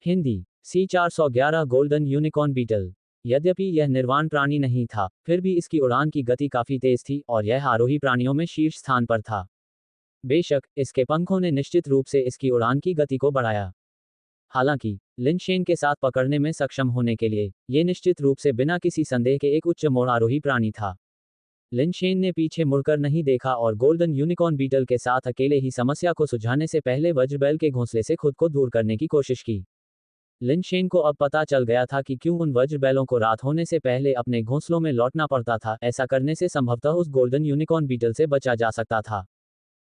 Hindi. C411 golden unicorn beetle. यद्यपि यह निर्वाण प्राणी नहीं था, फिर भी इसकी उड़ान की गति काफी तेज थी और यह आरोही प्राणियों में शीर्ष स्थान पर था। बेशक, इसके पंखों ने निश्चित रूप से इसकी उड़ान की गति को बढ़ाया। हालांकि, लिनशेन के साथ पकड़ने में सक्षम होने के लिए, ये निश्चित रूप से बिना किसी संदेह के एक उच्च मोड़ आरोही प्राणी था। लिनशेन ने पीछे मुड़कर नहीं देखा और गोल्डन यूनिकॉर्न बीटल के साथ अकेले ही समस्या को सुलझाने से पहले वज्रबैल के घोंसले से खुद को दूर करने की कोशिश की। लिनशेन को अब पता चल गया था कि क्यों उन वज्रबैलों को रात होने से पहले अपने घोंसलों में लौटना पड़ता था। ऐसा करने से संभवतः उस गोल्डन यूनिकॉर्न बीटल से बचा जा सकता था।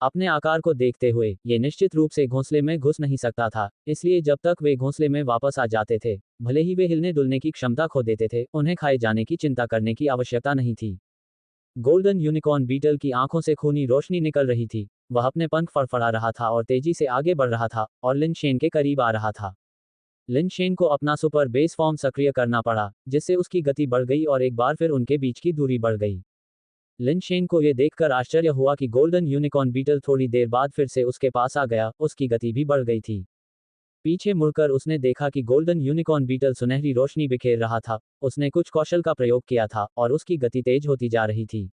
अपने आकार को देखते हुए, ये निश्चित रूप से घोंसले में घुस नहीं सकता था, इसलिए जब तक वे घोंसले में वापस आ जाते थे, भले ही वे हिलने डुलने की क्षमता खो देते थे, उन्हें खाए जाने की चिंता करने की आवश्यकता नहीं थी। गोल्डन यूनिकॉर्न बीटल की आंखों से खूनी रोशनी निकल रही थी। वह अपने पंख फड़फड़ा रहा था और तेजी से आगे बढ़ रहा था और लिनशेन के करीब आ रहा था। लिनशेन को अपना सुपर बेस फॉर्म सक्रिय करना पड़ा, जिससे उसकी गति बढ़ गई और एक बार फिर उनके बीच की दूरी बढ़ गई। लिनशेन को यह देखकर आश्चर्य हुआ कि गोल्डन यूनिकॉर्न बीटल थोड़ी देर बाद फिर से उसके पास आ गया, उसकी गति भी बढ़ गई थी। पीछे मुड़कर उसने देखा कि गोल्डन यूनिकॉर्न बीटल सुनहरी रोशनी बिखेर रहा था। उसने कुछ कौशल का प्रयोग किया था और उसकी गति तेज होती जा रही थी।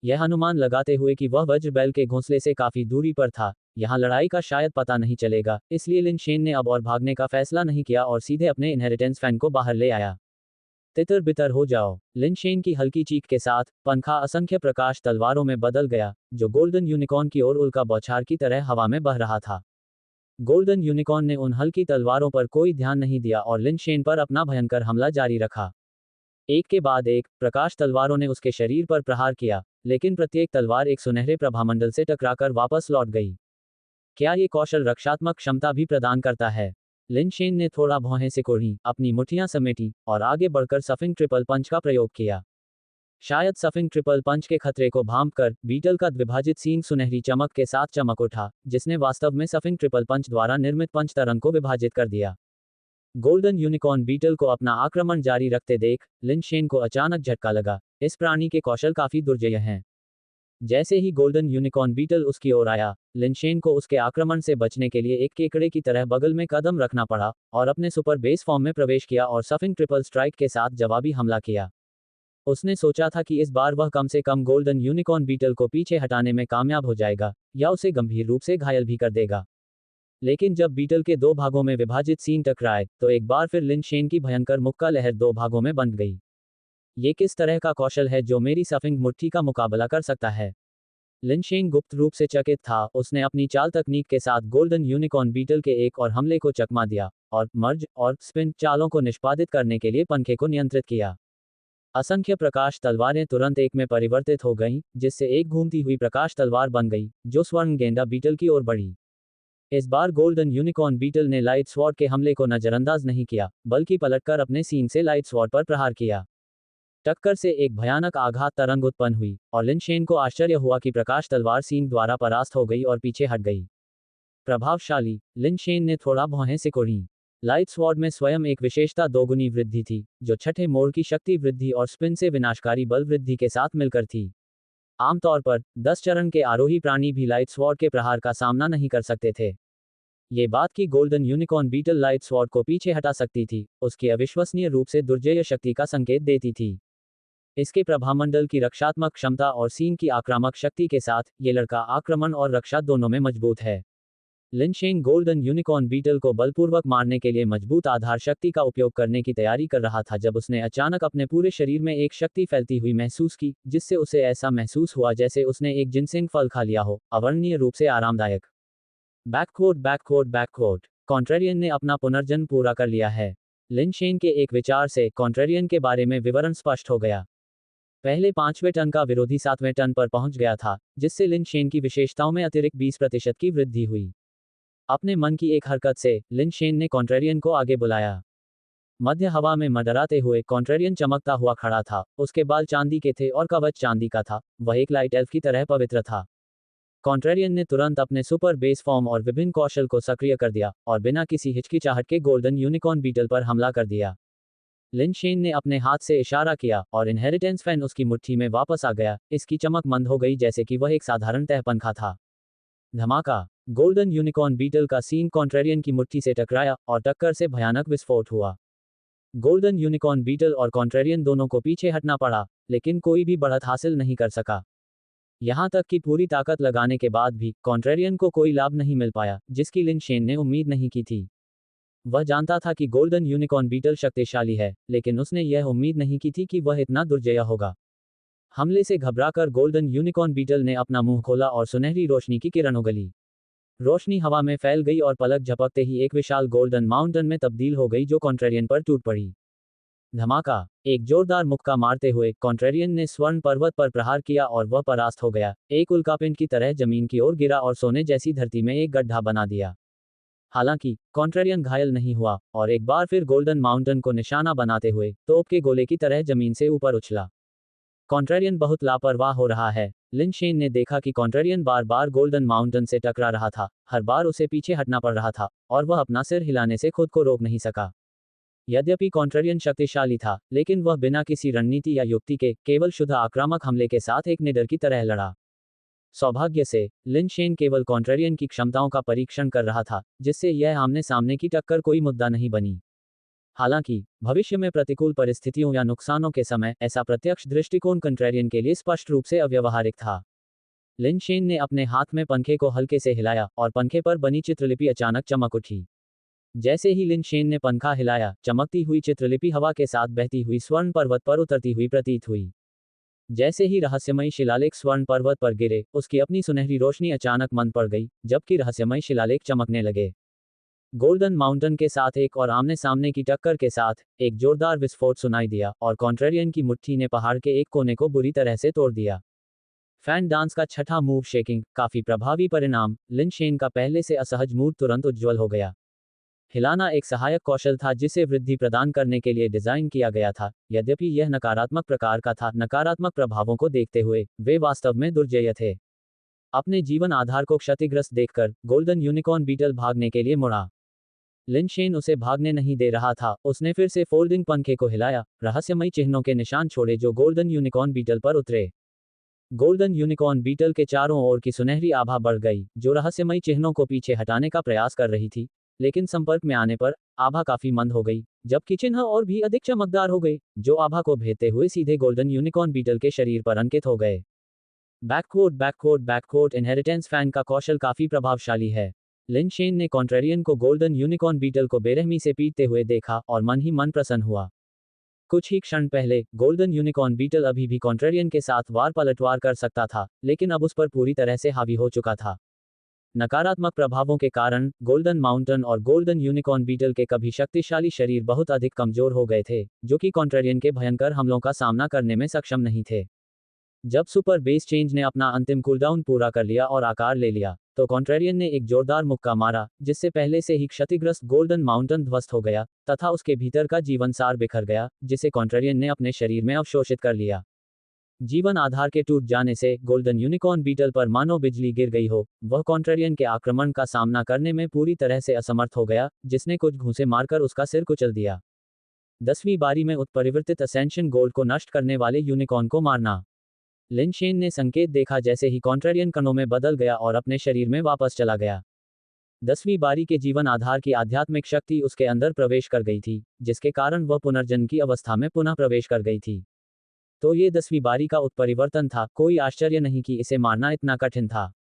यह अनुमान लगाते हुए कि वह वज्रबैल के घोंसले से काफी दूरी पर था, यहाँ लड़ाई का शायद पता नहीं चलेगा, इसलिए लिनशेन ने अब और भागने का फैसला नहीं किया और सीधे अपने इनहेरिटेंस फैन को बाहर ले आया। तितर बितर हो जाओ। लिनशेन की हल्की चीख के साथ पंखा असंख्य प्रकाश तलवारों में बदल गया, जो गोल्डन यूनिकॉर्न की ओर उल्का बौछार की तरह हवा में बह रहा था। गोल्डन यूनिकॉर्न ने उन हल्की तलवारों पर कोई ध्यान नहीं दिया और लिनशेन पर अपना भयंकर हमला जारी रखा। एक के बाद एक प्रकाश तलवारों ने उसके शरीर पर प्रहार किया, लेकिन प्रत्येक तलवार एक सुनहरे प्रभामंडल से टकराकर वापस लौट गई। क्या ये कौशल रक्षात्मक क्षमता भी प्रदान करता है? लिनशेन ने थोड़ा भौहें सिकोड़ी, अपनी मुठ्ठियां समेटी और आगे बढ़कर सफिंग ट्रिपल पंच का प्रयोग किया। शायद सफिंग ट्रिपल पंच के खतरे को भांपकर बीटल का द्विभाजित सींग सुनहरी चमक के साथ चमक उठा, जिसने वास्तव में सफिंग ट्रिपल पंच द्वारा निर्मित पंच तरंग को विभाजित कर दिया। गोल्डन यूनिकॉर्न बीटल को अपना आक्रमण जारी रखते देख लिनशेन को अचानक झटका लगा। इस प्राणी के कौशल काफी दुर्जेय हैं। जैसे ही गोल्डन यूनिकॉर्न बीटल उसकी ओर आया, लिनशेन को उसके आक्रमण से बचने के लिए एक केकड़े की तरह बगल में कदम रखना पड़ा और अपने सुपर बेस फॉर्म में प्रवेश किया और सफिंग ट्रिपल स्ट्राइक के साथ जवाबी हमला किया। उसने सोचा था कि इस बार वह कम से कम गोल्डन यूनिकॉर्न बीटल को पीछे हटाने में कामयाब हो जाएगा, या उसे गंभीर रूप से घायल भी कर देगा। लेकिन जब बीटल के दो भागों में विभाजित सींग टकराए, तो एक बार फिर लिनशेन की भयंकर मुक्का लहर दो भागों में बंट गई। ये किस तरह का कौशल है जो मेरी सफिंग मुट्ठी का मुकाबला कर सकता है? लिनशेन गुप्त रूप से चकित था। उसने अपनी चाल तकनीक के साथ गोल्डन यूनिकॉर्न बीटल के एक और हमले को चकमा दिया और मर्ज और स्पिन चालों को निष्पादित करने के लिए पंखे को नियंत्रित किया। असंख्य प्रकाश तलवारें तुरंत एक में परिवर्तित हो गईं, जिससे एक घूमती हुई प्रकाश तलवार बन गई, जो स्वर्ण गेंदा बीटल की ओर बढ़ी। इस बार गोल्डन यूनिकॉर्न बीटल ने लाइट स्वॉर्ड के हमले को नजरअंदाज नहीं किया, बल्कि पलटकर अपने सींग से लाइट स्वॉर्ड पर प्रहार किया। टक्कर से एक भयानक आघात तरंग उत्पन्न हुई और लिनशेन को आश्चर्य हुआ कि प्रकाश तलवार सींग द्वारा परास्त हो गई और पीछे हट गई। प्रभावशाली। लिनशेन ने थोड़ा भौहें सिकोड़ी। लाइट स्वॉर्ड में स्वयं एक विशेषता दोगुनी वृद्धि थी, जो छठे मोड़ की शक्ति वृद्धि और स्पिन से विनाशकारी बल वृद्धि के साथ मिलकर थी। आमतौर पर 10 चरण के आरोही प्राणी भी लाइट स्वॉर्ड के प्रहार का सामना नहीं कर सकते थे। ये बात कि golden unicorn beetle light sword को पीछे हटा सकती थी, उसकी अविश्वसनीय रूप से दुर्जेय शक्ति का संकेत देती थी। इसके प्रभामंडल की रक्षात्मक क्षमता और सींग की आक्रामक शक्ति के साथ, ये लड़का आक्रमण और रक्षा दोनों में मजबूत है। लिनशेन गोल्डन यूनिकॉर्न बीटल को बलपूर्वक मारने के लिए मजबूत आधार शक्ति का उपयोग करने की तैयारी कर रहा था जब उसने अचानक अपने पूरे शरीर में एक शक्ति फैलती हुई महसूस की, जिससे उसे ऐसा महसूस हुआ जैसे उसने एक जिनसेंग फल खा लिया हो, अवर्णनीय रूप से आरामदायक। बैककोट बैककोट बैककोट। कॉन्ट्रेरियन ने अपना पुनर्जन्म पूरा कर लिया है। लिनशेन के एक विचार से कॉन्ट्रेरियन के बारे में विवरण स्पष्ट हो गया। पहले 5वें टन का विरोधी 7वें टन पर पहुंच गया था, जिससे लिनशेन की विशेषताओं में अतिरिक्त 20% की वृद्धि हुई। अपने मन की एक हरकत से लिनशेन ने कॉन्ट्रेरियन को आगे बुलाया। मध्य हवा में मंडराते हुए कॉन्ट्रेरियन चमकता हुआ खड़ा था। उसके बाल चांदी के थे और कवच चांदी का था। वह एक लाइट एल्फ की तरह पवित्र था। कॉन्ट्रेरियन ने तुरंत अपने सुपर बेस फॉर्म और विभिन्न कौशल को सक्रिय कर दिया और बिना किसी हिचकिचाहट के गोल्डन यूनिकॉर्न बीटल पर हमला कर दिया। लिनशेन ने अपने हाथ से इशारा किया और इनहेरिटेंस फैन उसकी मुट्ठी में वापस आ गया। इसकी चमक मंद हो गई जैसे कि वह एक साधारण तहपंखा था। धमाका। गोल्डन यूनिकॉर्न बीटल का सीन कॉन्ट्रेरियन की मुट्ठी से टकराया और टक्कर से भयानक विस्फोट हुआ। गोल्डन यूनिकॉर्न बीटल और कॉन्ट्रेरियन दोनों को पीछे हटना पड़ा, लेकिन कोई भी बढ़त हासिल नहीं कर सका। यहां तक कि पूरी ताकत लगाने के बाद भी कॉन्ट्रेरियन को कोई लाभ नहीं मिल पाया, जिसकी लिन शेन ने उम्मीद नहीं की थी। वह जानता था कि गोल्डन यूनिकॉर्न बीटल शक्तिशाली है, लेकिन उसने यह उम्मीद नहीं की थी कि वह इतना दुर्जय होगा। हमले से घबराकर गोल्डन यूनिकॉर्न बीटल ने अपना मुंह खोला और सुनहरी रोशनी की किरण उगली। रोशनी हवा में फैल गई और पलक झपकते ही एक विशाल गोल्डन माउंटेन में तब्दील हो गई जो कॉन्ट्रेरियन पर टूट पड़ी। धमाका। एक जोरदार मुक्का मारते हुए कॉन्ट्रेरियन ने स्वर्ण पर्वत पर प्रहार किया और वह परास्त हो गया, एक उल्कापिंड की तरह जमीन की ओर गिरा और सोने जैसी धरती में एक गड्ढा बना दिया। हालांकि कॉन्ट्रेरियन घायल नहीं हुआ और एक बार फिर गोल्डन माउंटेन को निशाना बनाते हुए तोप के गोले की तरह जमीन से ऊपर उछला। कॉन्ट्रेरियन बहुत लापरवाह हो रहा है। लिन शेन ने देखा कि कॉन्ट्रेरियन बार बार गोल्डन माउंटेन से टकरा रहा था, हर बार उसे पीछे हटना पड़ रहा था, और वह अपना सिर हिलाने से खुद को रोक नहीं सका। यद्यपि कॉन्ट्रेरियन शक्तिशाली था, लेकिन वह बिना किसी रणनीति या युक्ति के केवल शुद्ध आक्रामक हमले के साथ एक निडर की तरह लड़ा। सौभाग्य से लिन शेन केवल कॉन्ट्रेरियन की क्षमताओं का परीक्षण कर रहा था, जिससे यह आमने सामने की टक्कर कोई मुद्दा नहीं बनी। हालांकि भविष्य में प्रतिकूल परिस्थितियों या नुकसानों के समय ऐसा प्रत्यक्ष दृष्टिकोण कॉन्ट्रेरियन के लिए स्पष्ट रूप से अव्यावहारिक था। लिन शेन ने अपने हाथ में पंखे को हल्के से हिलाया और पंखे पर बनी चित्रलिपि अचानक चमक उठी। जैसे ही लिन शेन ने पंखा हिलाया, चमकती हुई चित्रलिपि हवा के साथ बहती हुई स्वर्ण पर्वत पर उतरती हुई प्रतीत हुई। जैसे ही रहस्यमयी शिलालेख स्वर्ण पर्वत पर गिरे, उसकी अपनी सुनहरी रोशनी अचानक मंद पड़ गई, जबकि रहस्यमयी शिलालेख चमकने लगे। गोल्डन माउंटेन के साथ एक और आमने सामने की टक्कर के साथ एक जोरदार विस्फोट सुनाई दिया और कॉन्ट्रेरियन की मुट्ठी ने पहाड़ के एक कोने को बुरी तरह से तोड़ दिया। फैन डांस का छठा मूव शेकिंग, काफी प्रभावी परिणाम। लिन शेन का पहले से असहज मूड तुरंत उज्ज्वल हो गया। हिलाना एक सहायक कौशल था जिसे वृद्धि प्रदान करने के लिए डिजाइन किया गया था। यद्यपि यह नकारात्मक प्रकार का था, नकारात्मक प्रभावों को देखते हुए वे वास्तव में दुर्जेय थे। अपने जीवन आधार को क्षतिग्रस्त देखकर गोल्डन यूनिकॉर्न बीटल भागने के लिए मुड़ा। लिन शेन उसे भागने नहीं दे रहा था, उसने फिर से फोल्डिंग पंखे को हिलाया, रहस्यमयी चिन्हों के निशान छोड़े जो गोल्डन यूनिकॉर्न बीटल पर उतरे। गोल्डन यूनिकॉर्न बीटल के चारों ओर की सुनहरी आभा बढ़ गई, जो रहस्यमयी चिन्हों को पीछे हटाने का प्रयास कर रही थी, लेकिन संपर्क में आने पर आभा काफी मंद हो गई, जबकि चिन्ह और भी अधिक चमकदार हो गए, जो आभा को भेदते हुए सीधे गोल्डन यूनिकॉर्न बीटल के शरीर पर अंकित हो गए। बैककोट इनहेरिटेंस फैन का कौशल काफी प्रभावशाली है। लिन शेन ने कॉन्ट्रेरियन को गोल्डन यूनिकॉर्न बीटल को बेरहमी से पीटते हुए देखा और मन ही मन प्रसन्न हुआ। कुछ ही क्षण पहले गोल्डन यूनिकॉर्न बीटल अभी भी कॉन्ट्रेरियन के साथ वार पलटवार कर सकता था, लेकिन अब उस पर पूरी तरह से हावी हो चुका था। नकारात्मक प्रभावों के कारण गोल्डन माउंटेन और गोल्डन यूनिकॉर्न बीटल के कभी शक्तिशाली शरीर बहुत अधिक कमजोर हो गए थे, जो कि कॉन्ट्रेरियन के भयंकर हमलों का सामना करने में सक्षम नहीं थे। जब सुपर बेस चेंज ने अपना अंतिम कूलडाउन पूरा कर लिया और आकार ले लिया, तो कॉन्ट्रेरियन ने एक जोरदार मुक्का मारा, जिससे पहले से ही क्षतिग्रस्त गोल्डन माउंटेन ध्वस्त हो गया तथा उसके भीतर का जीवन सार बिखर गया, जिसे कॉन्ट्रेरियन ने अपने शरीर में अवशोषित कर लिया। जीवन आधार के टूट जाने से गोल्डन यूनिकॉर्न बीटल पर मानो बिजली गिर गई हो। वह कॉन्ट्रेरियन के आक्रमण का सामना करने में पूरी तरह से असमर्थ हो गया, जिसने कुछ घूंसे मारकर उसका सिर कुचल दिया। 10वीं बारी में उत्परिवर्तित असेंशन गोल्ड को नष्ट करने वाले यूनिकॉर्न को मारना। लिन शेन ने संकेत देखा जैसे ही कॉन्ट्रेरियन कणों में बदल गया और अपने शरीर में वापस चला गया। 10वीं बारी के जीवन आधार की आध्यात्मिक शक्ति उसके अंदर प्रवेश कर गई थी, जिसके कारण वह पुनर्जन्म की अवस्था में पुनः प्रवेश कर गई थी। तो ये 10वीं बारी का उत्परिवर्तन था, कोई आश्चर्य नहीं कि इसे मारना इतना कठिन था।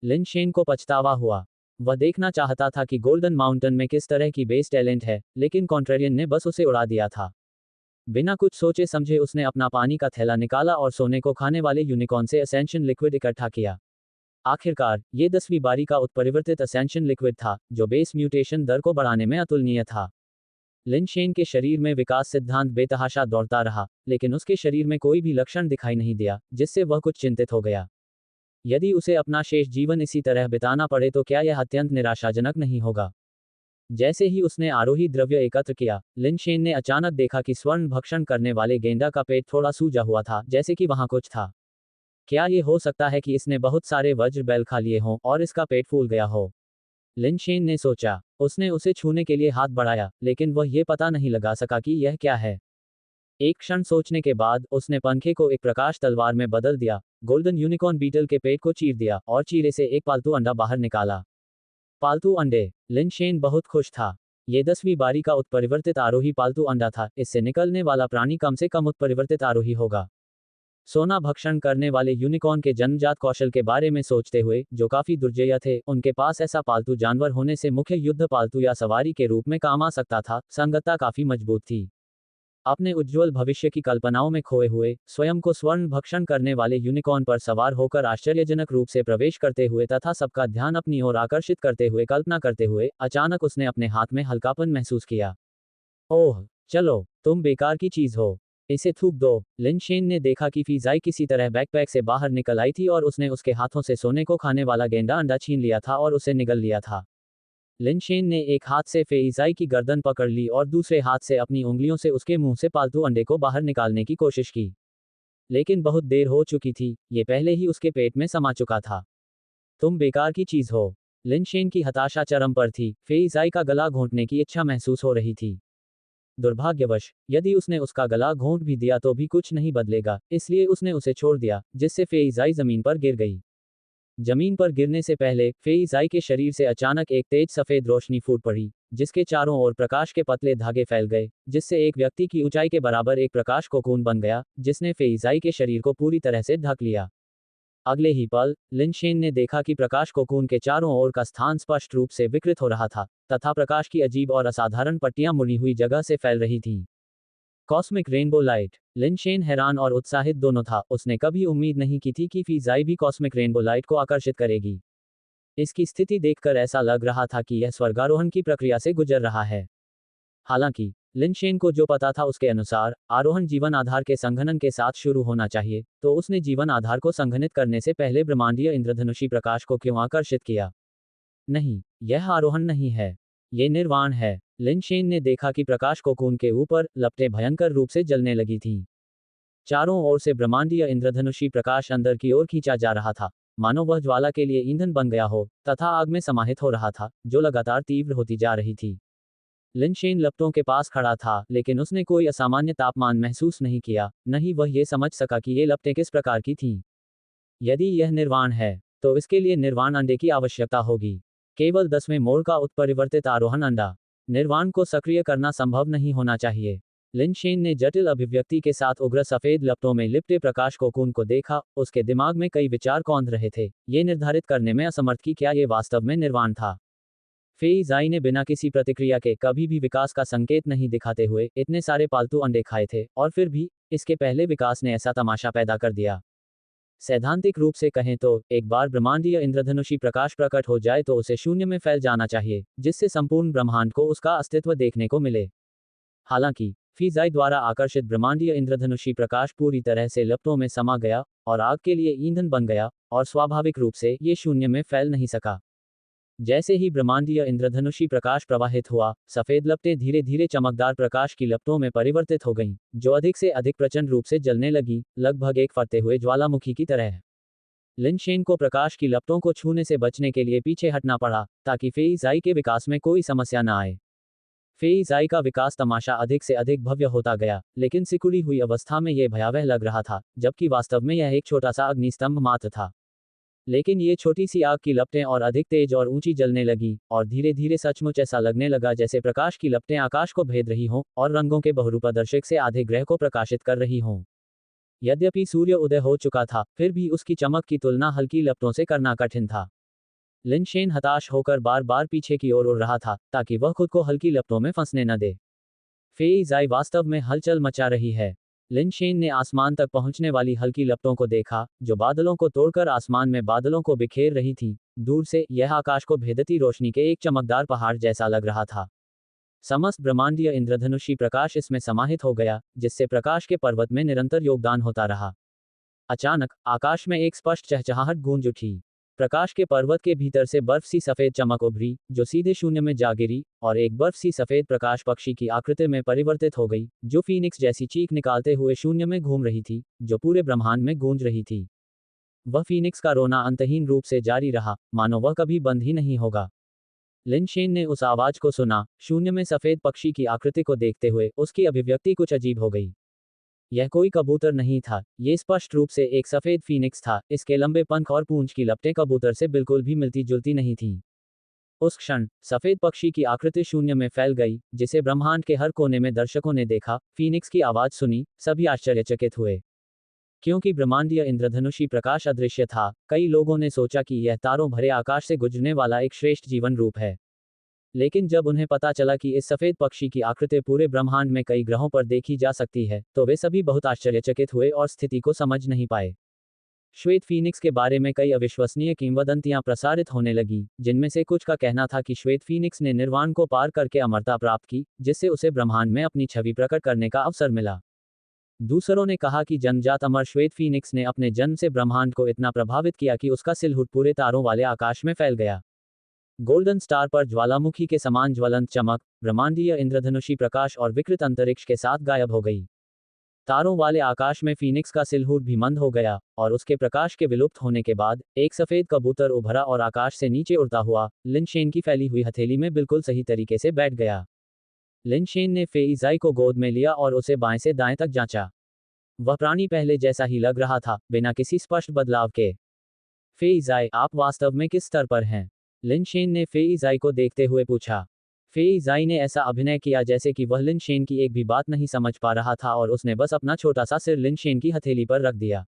लिन शेन को पछतावा हुआ। वह देखना चाहता था कि गोल्डन माउंटेन में किस तरह की बेस टैलेंट है, लेकिन कॉन्ट्रेरियन ने बस उसे उड़ा दिया था। बिना कुछ सोचे समझे उसने अपना पानी का थैला निकाला और सोने को खाने वाले यूनिकॉर्न से असेंशन लिक्विड इकट्ठा किया। आखिरकार ये 10वीं बारी का उत्परिवर्तित असेंशन लिक्विड था, जो बेस म्यूटेशन दर को बढ़ाने में अतुलनीय था। लिन शेन के शरीर में विकास सिद्धांत बेतहाशा दौड़ता रहा, लेकिन उसके शरीर में कोई भी लक्षण दिखाई नहीं दिया, जिससे वह कुछ चिंतित हो गया। यदि उसे अपना शेष जीवन इसी तरह बिताना पड़े तो क्या यह अत्यंत निराशाजनक नहीं होगा? जैसे ही उसने आरोही द्रव्य एकत्र किया, लिन शेन ने अचानक देखा कि स्वर्ण भक्षण करने वाले गेंडा का पेट थोड़ा सूजा हुआ था, जैसे कि वहां कुछ था। क्या ये हो सकता है कि इसने बहुत सारे वज्र बैल खा लिए हों और इसका पेट फूल गया हो? लिन शेन ने सोचा। उसने उसे छूने के लिए हाथ बढ़ाया, लेकिन वह ये पता नहीं लगा सका कि यह क्या है। एक क्षण सोचने के बाद उसने पंखे को एक प्रकाश तलवार में बदल दिया, गोल्डन यूनिकॉर्न बीटल के पेट को चीर दिया और चीरे से एक पालतू अंडा बाहर निकाला। पालतू अंडे। लिन शेन बहुत खुश था। ये 10वीं बारी का उत्परिवर्तित आरोही पालतू अंडा था। इससे निकलने वाला प्राणी कम से कम उत्परिवर्तित आरोही होगा। सोना भक्षण करने वाले यूनिकॉर्न के जन्मजात कौशल के बारे में सोचते हुए, जो काफी दुर्जेय थे, उनके पास ऐसा पालतू जानवर होने से मुख्य युद्ध पालतू या सवारी के रूप में काम आ सकता था। संगतता काफी मजबूत थी। अपने उज्ज्वल भविष्य की कल्पनाओं में खोए हुए, स्वयं को स्वर्ण भक्षण करने वाले यूनिकॉर्न पर सवार होकर आश्चर्यजनक रूप से प्रवेश करते हुए तथा सबका ध्यान अपनी ओर आकर्षित करते हुए कल्पना करते हुए, अचानक उसने अपने हाथ में हल्कापन महसूस किया। ओह, चलो, तुम बेकार की चीज हो। इसे थूक दो। लिन शेन ने देखा कि फीजाई किसी तरह बैकपैक से बाहर निकल आई थी और उसने उसके हाथों से सोने को खाने वाला गेंडा अंडा छीन लिया था और उसे निगल लिया था। लिन शेन ने एक हाथ से फेइजाई की गर्दन पकड़ ली और दूसरे हाथ से अपनी उंगलियों से उसके मुंह से पालतू अंडे को बाहर निकालने की कोशिश की। लेकिन बहुत देर हो चुकी थी, ये पहले ही उसके पेट में समा चुका था। तुम बेकार की चीज हो। लिन शेन की हताशा चरम पर थी। फेइजाई का गला घोंटने की इच्छा महसूस हो रही थी। दुर्भाग्यवश, यदि उसने उसका गला घोंट भी दिया तो भी कुछ नहीं बदलेगा, इसलिए उसने उसे छोड़ दिया, जिससे फेइजाई जमीन पर गिर गई। जमीन पर गिरने से पहले फेइजाई के शरीर से अचानक एक तेज सफेद रोशनी फूट पड़ी, जिसके चारों ओर प्रकाश के पतले धागे फैल गए, जिससे एक व्यक्ति की ऊंचाई के बराबर एक प्रकाश कोकून बन गया, जिसने फेइजाई के शरीर को पूरी तरह से ढक लिया। अगले ही पल, लिन शेन ने देखा कि प्रकाश कोकून के चारों ओर का स्थान स्पष्ट रूप से विकृत हो रहा था, तथा प्रकाश की अजीब और असाधारण पट्टियां मुड़ी हुई जगह से फैल रही थीं। Cosmic rainbow light. Lin Shen हैरान और उत्साहित दोनों था। उसने कभी उम्मीद नहीं की थी कि फीजाई भी कॉस्मिक रेनबो लाइट को आकर्षित करेगी। इसकी स्थिति देखकर ऐसा लग रहा था कि यह स्वर्गारोहण की प्रक्रिया से गुजर रहा है। हालांकि लिन शेन को जो पता था उसके अनुसार, आरोहण जीवन आधार के संघनन के साथ शुरू होना चाहिए, तो उसने जीवन आधार को संघनित करने से पहले ब्रह्मांडीय इंद्रधनुषी प्रकाश को क्यों आकर्षित किया? नहीं, यह आरोहण नहीं है। ये निर्वाण है। लिन शेन ने देखा कि प्रकाश कोकून के ऊपर लपटें भयंकर रूप से जलने लगी थीं। चारों ओर से ब्रह्मांडीय इंद्रधनुषी प्रकाश अंदर की ओर खींचा जा रहा था, मानो वह ज्वाला के लिए ईंधन बन गया हो, तथा आग में समाहित हो रहा था, जो लगातार तीव्र होती जा रही थी। लिन शेन लपटों के पास खड़ा था, लेकिन उसने कोई असामान्य तापमान महसूस नहीं किया, न ही वह ये समझ सका कि ये लपटें किस प्रकार की थीं। यदि यह निर्वाण है, तो इसके लिए निर्वाण अंडे की आवश्यकता होगी। केवल 10वें मोड़ का उत्परिवर्तित आरोहण अंडा। निर्वाण को सक्रिय करना संभव नहीं होना चाहिए। लिन शेन ने जटिल अभिव्यक्ति के साथ उग्र सफेद लपटों में लिपटे प्रकाश कोकून को देखा। उसके दिमाग में कई विचार कौंध रहे थे, ये निर्धारित करने में असमर्थ कि क्या ये वास्तव में निर्वाण था। फेइजाई ने बिना किसी प्रतिक्रिया के, कभी भी विकास का संकेत नहीं दिखाते हुए, इतने सारे पालतू अंडे खाए थे, और फिर भी इसके पहले विकास ने ऐसा तमाशा पैदा कर दिया। सैद्धांतिक रूप से कहें तो, एक बार ब्रह्मांडीय इंद्रधनुषी प्रकाश प्रकट हो जाए तो उसे शून्य में फैल जाना चाहिए, जिससे संपूर्ण ब्रह्मांड को उसका अस्तित्व देखने को मिले। हालांकि फीजाई द्वारा आकर्षित ब्रह्मांडीय इंद्रधनुषी प्रकाश पूरी तरह से लपटों में समा गया और आग के लिए ईंधन बन गया, और स्वाभाविक रूप से ये शून्य में फैल नहीं सका। जैसे ही ब्रह्मांडीय इंद्रधनुषी प्रकाश प्रवाहित हुआ, सफेद लपटें धीरे धीरे चमकदार प्रकाश की लपटों में परिवर्तित हो गईं, जो अधिक से अधिक प्रचंड रूप से जलने लगी, लगभग एक फटते हुए ज्वालामुखी की तरह। लिन शेन को प्रकाश की लपटों को छूने से बचने के लिए पीछे हटना पड़ा, ताकि फेइजाई के विकास में कोई समस्या न आए। फेइजाई का विकास तमाशा अधिक से अधिक भव्य होता गया, लेकिन सिकुड़ी हुई अवस्था में यह भयावह लग रहा था, जबकि वास्तव में यह एक छोटा सा अग्निस्तंभ मात्र था। लेकिन ये छोटी सी आग की लपटें और अधिक तेज और ऊंची जलने लगी, और धीरे धीरे सचमुच ऐसा लगने लगा जैसे प्रकाश की लपटें आकाश को भेद रही हों, और रंगों के बहुरूपदर्शक से आधे ग्रह को प्रकाशित कर रही हों। यद्यपि सूर्य उदय हो चुका था, फिर भी उसकी चमक की तुलना हल्की लपटों से करना कठिन था। लिन शेन हताश होकर बार बार पीछे की ओर उड़ रहा था, ताकि वह खुद को हल्की लपटों में फंसने न दे। फेइजाई वास्तव में हलचल मचा रही है। लिन शेन ने आसमान तक पहुंचने वाली हल्की लपटों को देखा, जो बादलों को तोड़कर आसमान में बादलों को बिखेर रही थीं। दूर से यह आकाश को भेदती रोशनी के एक चमकदार पहाड़ जैसा लग रहा था। समस्त ब्रह्मांडीय इंद्रधनुषी प्रकाश इसमें समाहित हो गया, जिससे प्रकाश के पर्वत में निरंतर योगदान होता रहा। अचानक आकाश में एक स्पष्ट चहचहाहट गूंज उठी। प्रकाश के पर्वत के भीतर से बर्फ सी सफेद चमक उभरी, जो सीधे शून्य में जा गिरी, और एक बर्फ सी सफेद प्रकाश पक्षी की आकृति में परिवर्तित हो गई, जो फीनिक्स जैसी चीख निकालते हुए शून्य में घूम रही थी, जो पूरे ब्रह्मांड में गूंज रही थी। वह फीनिक्स का रोना अंतहीन रूप से जारी रहा, मानो वह कभी बंद ही नहीं होगा। लिन शेन ने उस आवाज को सुना। शून्य में सफेद पक्षी की आकृति को देखते हुए उसकी अभिव्यक्ति कुछ अजीब हो गई। यह कोई कबूतर नहीं था, ये स्पष्ट रूप से एक सफेद फीनिक्स था। इसके लंबे पंख और पूंछ की लपटें कबूतर से बिल्कुल भी मिलती जुलती नहीं थीं। उस क्षण सफेद पक्षी की आकृति शून्य में फैल गई, जिसे ब्रह्मांड के हर कोने में दर्शकों ने देखा। फीनिक्स की आवाज सुनी, सभी आश्चर्यचकित हुए, क्योंकि ब्रह्मांडीय इंद्रधनुषी प्रकाश अदृश्य था। कई लोगों ने सोचा कि यह तारों भरे आकाश से गुजरने वाला एक श्रेष्ठ जीवन रूप है। लेकिन जब उन्हें पता चला कि इस सफेद पक्षी की आकृति पूरे ब्रह्मांड में कई ग्रहों पर देखी जा सकती है, तो वे सभी बहुत आश्चर्यचकित हुए और स्थिति को समझ नहीं पाए। श्वेत फीनिक्स के बारे में कई अविश्वसनीय किंवदंतियां प्रसारित होने लगी, जिनमें से कुछ का कहना था कि श्वेत फीनिक्स ने निर्वाण को पार करके अमरता प्राप्त की, जिससे उसे ब्रह्मांड में अपनी छवि प्रकट करने का अवसर मिला। दूसरों ने कहा कि जन्मजात अमर श्वेत फीनिक्स ने अपने जन्म से ब्रह्मांड को इतना प्रभावित किया कि उसका सिलहुट पूरे तारों वाले आकाश में फैल गया। गोल्डन स्टार पर ज्वालामुखी के समान ज्वलंत चमक, ब्रह्मांडीय इंद्रधनुषी प्रकाश और विकृत अंतरिक्ष के साथ गायब हो गई। तारों वाले आकाश में फीनिक्स का सिलहुट भी मंद हो गया, और उसके प्रकाश के विलुप्त होने के बाद एक सफेद कबूतर उभरा और आकाश से नीचे उड़ता हुआ लिनशेन की फैली हुई हथेली में बिल्कुल सही तरीके से बैठ गया। लिनशेन ने फेइजाई को गोद में लिया और उसे बाएं से दाएं तक जांचा। वह प्राणी पहले जैसा ही लग रहा था, बिना किसी स्पष्ट बदलाव के। फेइजाई, आप वास्तव में किस स्तर पर हैं? लिनशेन ने फेइजाई को देखते हुए पूछा। फेइजाई ने ऐसा अभिनय किया जैसे कि वह लिनशेन की एक भी बात नहीं समझ पा रहा था, और उसने बस अपना छोटा सा सिर लिनशेन की हथेली पर रख दिया।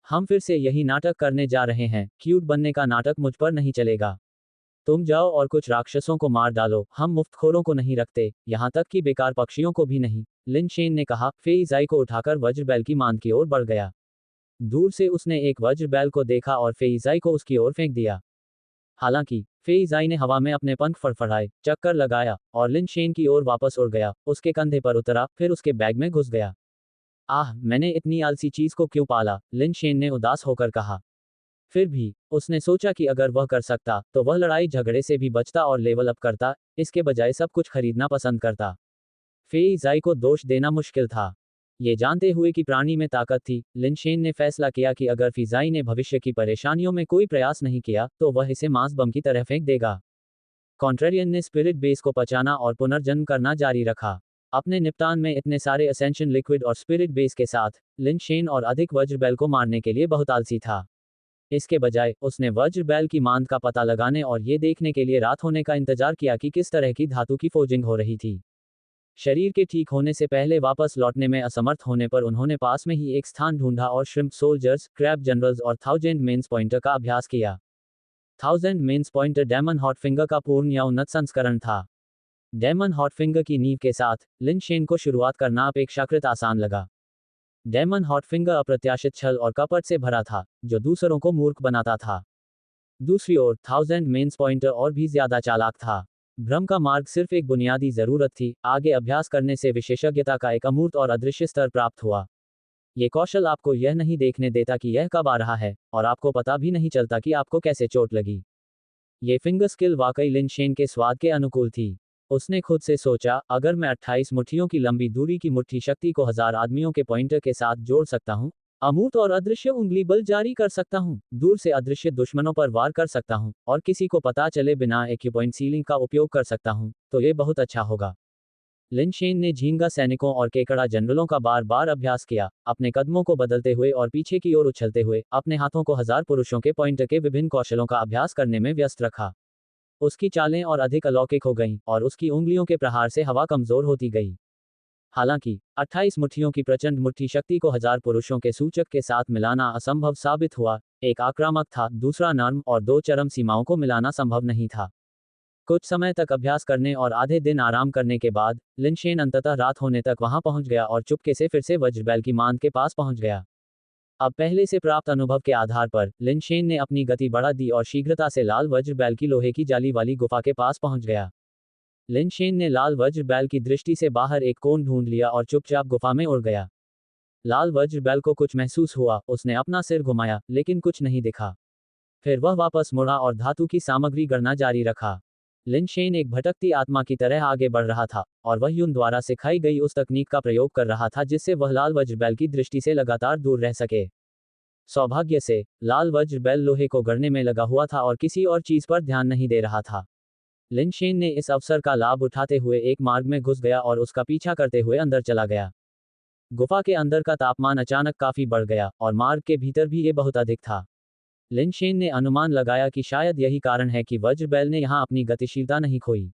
हम फिर से यही नाटक करने जा रहे हैं, क्यूट बनने का नाटक मुझ पर नहीं चलेगा। तुम जाओ और कुछ राक्षसों को मार डालो, हम मुफ्तखोरों को नहीं रखते, यहाँ तक कि बेकार पक्षियों को भी नहीं, लिनशेन ने कहा। फेइजाई को उठाकर वज्रबैल की मांद की ओर बढ़ गया। दूर से उसने एक वज्रबैल को देखा और फेइजाई को उसकी ओर फेंक दिया। हालांकि फेइजाई ने हवा में अपने पंख फड़फड़ाए, चक्कर लगाया और लिनशेन की ओर वापस उड़ गया, उसके कंधे पर उतरा, फिर उसके बैग में घुस गया। आह, मैंने इतनी आलसी चीज को क्यों पाला, लिनशेन ने उदास होकर कहा। फिर भी उसने सोचा कि अगर वह कर सकता तो वह लड़ाई झगड़े से भी बचता और लेवल अप करता, इसके बजाय सब कुछ खरीदना पसंद करता। फेइजाई को दोष देना मुश्किल था। ये जानते हुए कि प्राणी में ताकत थी, लिनशेन ने फैसला किया कि अगर फिजाई ने भविष्य की परेशानियों में कोई प्रयास नहीं किया, तो वह इसे मांस बम की तरह फेंक देगा। कॉन्ट्रेरियन ने स्पिरिट बेस को पचाना और पुनर्जन्म करना जारी रखा। अपने निपटान में इतने सारे असेंशन लिक्विड और स्पिरिट बेस के साथ, लिनशेन और अधिक वज्रबैल को मारने के लिए बहुत आलसी था। इसके बजाय उसने वज्रबैल की मांद का पता लगाने और ये देखने के लिए रात होने का इंतजार किया कि किस तरह की धातु की फोजिंग हो रही थी। शरीर के ठीक होने से पहले वापस लौटने में असमर्थ होने पर उन्होंने पास में ही एक स्थान ढूंढा और श्रिम्प सोल्जर्स, क्रैब जनरल्स और 1000 मेंस पॉइंटर का अभ्यास किया। 1000 मेंस पॉइंटर डेमन हॉटफिंगर का पूर्ण या उन्नत संस्करण था। डेमन हॉटफिंगर की नींव के साथ लिनशेन को शुरुआत करना अपेक्षाकृत आसान लगा। डेमन हॉटफिंगर अप्रत्याशित छल और कपट से भरा था, जो दूसरों को मूर्ख बनाता था। दूसरी ओर 1000 मेंस पॉइंटर और भी ज्यादा चालाक था। भ्रम का मार्ग सिर्फ एक बुनियादी जरूरत थी, आगे अभ्यास करने से विशेषज्ञता का एक अमूर्त और अदृश्य स्तर प्राप्त हुआ। ये कौशल आपको यह नहीं देखने देता कि यह कब आ रहा है, और आपको पता भी नहीं चलता कि आपको कैसे चोट लगी। ये फिंगर स्किल वाकई लिनशेन के स्वाद के अनुकूल थी। उसने खुद से सोचा, अगर मैं 28 मुट्ठियों की लंबी दूरी की मुट्ठी शक्ति को 1000 आदमियों के पॉइंटर के साथ जोड़ सकता हूँ, अमूर्त और अदृश्य उंगली बल जारी कर सकता हूँ, दूर से अदृश्य दुश्मनों पर वार कर सकता हूँ, और किसी को पता चले बिना एक्यूपॉइंट सीलिंग का उपयोग कर सकता हूँ, तो ये बहुत अच्छा होगा। लिनशेन ने झींगा सैनिकों और केकड़ा जनरलों का बार बार अभ्यास किया, अपने कदमों को बदलते हुए और पीछे की ओर उछलते हुए, अपने हाथों को 1000 पुरुषों के पॉइंटर के विभिन्न कौशलों का अभ्यास करने में व्यस्त रखा। उसकी चालें और अधिक अलौकिक हो गईं, और उसकी उंगलियों के प्रहार से हवा कमजोर होती गई। हालांकि 28 मुट्ठियों की प्रचंड मुट्ठी शक्ति को 1000 पुरुषों के सूचक के साथ मिलाना असंभव साबित हुआ। एक आक्रामक था, दूसरा नर्म, और दो चरम सीमाओं को मिलाना संभव नहीं था। कुछ समय तक अभ्यास करने और आधे दिन आराम करने के बाद लिनशेन अंततः रात होने तक वहां पहुंच गया और चुपके से फिर से वज्रबैल की मांद के पास पहुंच गया। अब पहले से प्राप्त अनुभव के आधार पर लिनशेन ने अपनी गति बढ़ा दी और शीघ्रता से लाल वज्रबैल की लोहे की जाली वाली गुफा के पास पहुंच गया। लिनशेन ने लाल वज्रबैल की दृष्टि से बाहर एक कोण ढूंढ लिया और चुपचाप गुफा में उड़ गया। लाल वज्रबैल को कुछ महसूस हुआ, उसने अपना सिर घुमाया, लेकिन कुछ नहीं दिखा। फिर वह वापस मुड़ा और धातु की सामग्री गणना जारी रखा। लिनशेन एक भटकती आत्मा की तरह आगे बढ़ रहा था, और वह यून द्वारा सिखाई गई उस तकनीक का प्रयोग कर रहा था जिससे वह लाल वज्रबैल की दृष्टि से लगातार दूर रह सके। सौभाग्य से लाल वज्रबैल लोहे को गढ़ने में लगा हुआ था और किसी और चीज पर ध्यान नहीं दे रहा था। लिनशेन ने इस अवसर का लाभ उठाते हुए एक मार्ग में घुस गया और उसका पीछा करते हुए अंदर चला गया। गुफा के अंदर का तापमान अचानक काफी बढ़ गया और मार्ग के भीतर भी ये बहुत अधिक था। लिनशेन ने अनुमान लगाया कि शायद यही कारण है कि वज्रबैल ने यहाँ अपनी गतिशीलता नहीं खोई।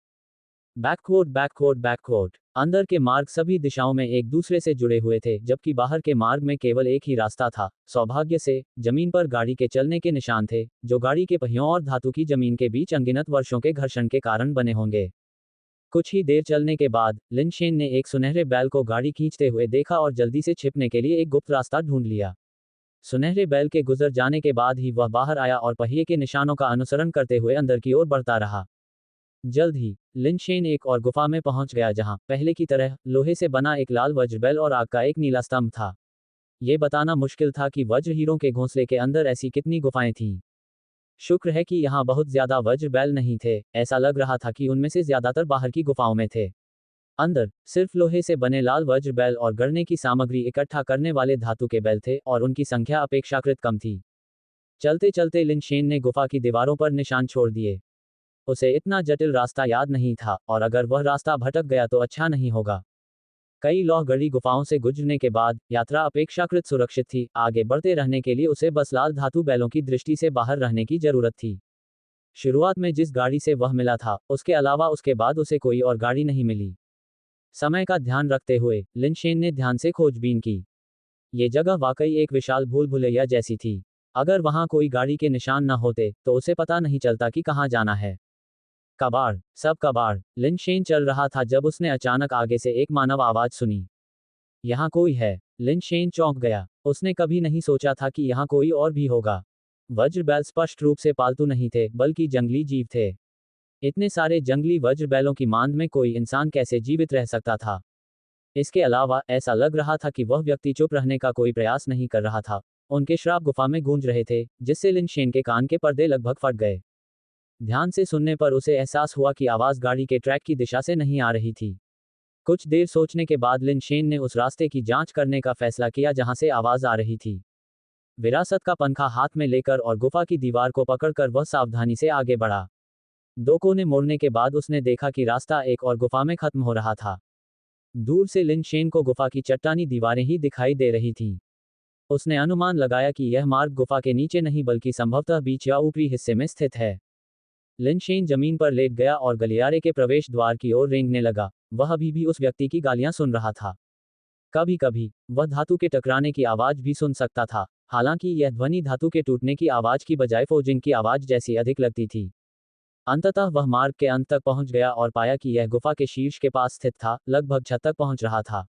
Backward backward backward. अंदर के मार्ग सभी दिशाओं में एक दूसरे से जुड़े हुए थे, जबकि बाहर के मार्ग में केवल एक ही रास्ता था। सौभाग्य से जमीन पर गाड़ी के चलने के निशान थे, जो गाड़ी के पहियों और धातु की जमीन के बीच अनगिनत वर्षों के घर्षण के कारण बने होंगे। कुछ ही देर चलने के बाद लिनशेन ने एक सुनहरे बैल को गाड़ी खींचते हुए देखा और जल्दी से छिपने के लिए एक गुप्त रास्ता ढूंढ लिया। सुनहरे बैल के गुजर जाने के बाद ही वह बाहर आया और पहिए के निशानों का अनुसरण करते हुए अंदर की ओर बढ़ता रहा। जल्द ही लिनशेन एक और गुफा में पहुंच गया, जहां पहले की तरह लोहे से बना एक लाल वज्रबैल और आग का एक नीला स्तंभ था। ये बताना मुश्किल था कि वज्र हीरों के घोंसले के अंदर ऐसी कितनी गुफाएं थीं। शुक्र है कि यहाँ बहुत ज्यादा वज्रबैल नहीं थे, ऐसा लग रहा था कि उनमें से ज्यादातर बाहर की गुफाओं में थे। अंदर सिर्फ लोहे से बने लाल वज्रबैल और गढ़ने की सामग्री इकट्ठा करने वाले धातु के बैल थे, और उनकी संख्या अपेक्षाकृत कम थी। चलते चलते लिनशेन ने गुफा की दीवारों पर निशान छोड़ दिए। उसे इतना जटिल रास्ता याद नहीं था, और अगर वह रास्ता भटक गया तो अच्छा नहीं होगा। कई लौह गढ़ी गुफाओं से गुजरने के बाद यात्रा अपेक्षाकृत सुरक्षित थी। आगे बढ़ते रहने के लिए उसे बस लाल धातु बैलों की दृष्टि से बाहर रहने की जरूरत थी। शुरुआत में जिस गाड़ी से वह मिला था, उसके अलावा उसके बाद उसे कोई और गाड़ी नहीं मिली। समय का ध्यान रखते हुए लिनशेन ने ध्यान से खोजबीन की। ये जगह वाकई एक विशाल भूल भुलैया जैसी थी। अगर वहां कोई गाड़ी के निशान न होते तो उसे पता नहीं चलता कि कहाँ जाना है। कबाड़, सब कबाड़। लिनशेन चल रहा था जब उसने अचानक आगे से एक मानव आवाज सुनी। यहाँ कोई है। लिनशेन चौंक गया। उसने कभी नहीं सोचा था कि यहाँ कोई और भी होगा। वज्रबैल स्पष्ट रूप से पालतू नहीं थे, बल्कि जंगली जीव थे। इतने सारे जंगली वज्रबैलों की मांद में कोई इंसान कैसे जीवित रह सकता था? इसके अलावा ऐसा लग रहा था कि वह व्यक्ति चुप रहने का कोई प्रयास नहीं कर रहा था। उनके श्राप गुफा में गूंज रहे थे, जिससे लिनशेन के कान के पर्दे लगभग फट गए। ध्यान से सुनने पर उसे एहसास हुआ कि आवाज गाड़ी के ट्रैक की दिशा से नहीं आ रही थी। कुछ देर सोचने के बाद लिनशेन ने उस रास्ते की जांच करने का फैसला किया जहां से आवाज आ रही थी। विरासत का पंखा हाथ में लेकर और गुफा की दीवार को पकड़कर वह सावधानी से आगे बढ़ा। 2 कोने मोड़ने के बाद उसने देखा कि रास्ता एक और गुफा में खत्म हो रहा था। दूर से लिनशेन को गुफा की चट्टानी दीवारें ही दिखाई दे रही थीं। उसने अनुमान लगाया कि यह मार्ग गुफा के नीचे नहीं बल्कि संभवतः बीच या ऊपरी हिस्से में स्थित है। लिनशेन जमीन पर लेट गया और गलियारे के प्रवेश द्वार की ओर रेंगने लगा। वह अभी भी उस व्यक्ति की गालियां सुन रहा था। कभी कभी वह धातु के टकराने की आवाज भी सुन सकता था, हालांकि यह ध्वनि धातु के टूटने की आवाज की बजाय फोजिंग की आवाज जैसी अधिक लगती थी। अंततः वह मार्ग के अंत तक पहुंच गया और पाया कि यह गुफा के शीर्ष के पास स्थित था, लगभग छत तक पहुंच रहा था।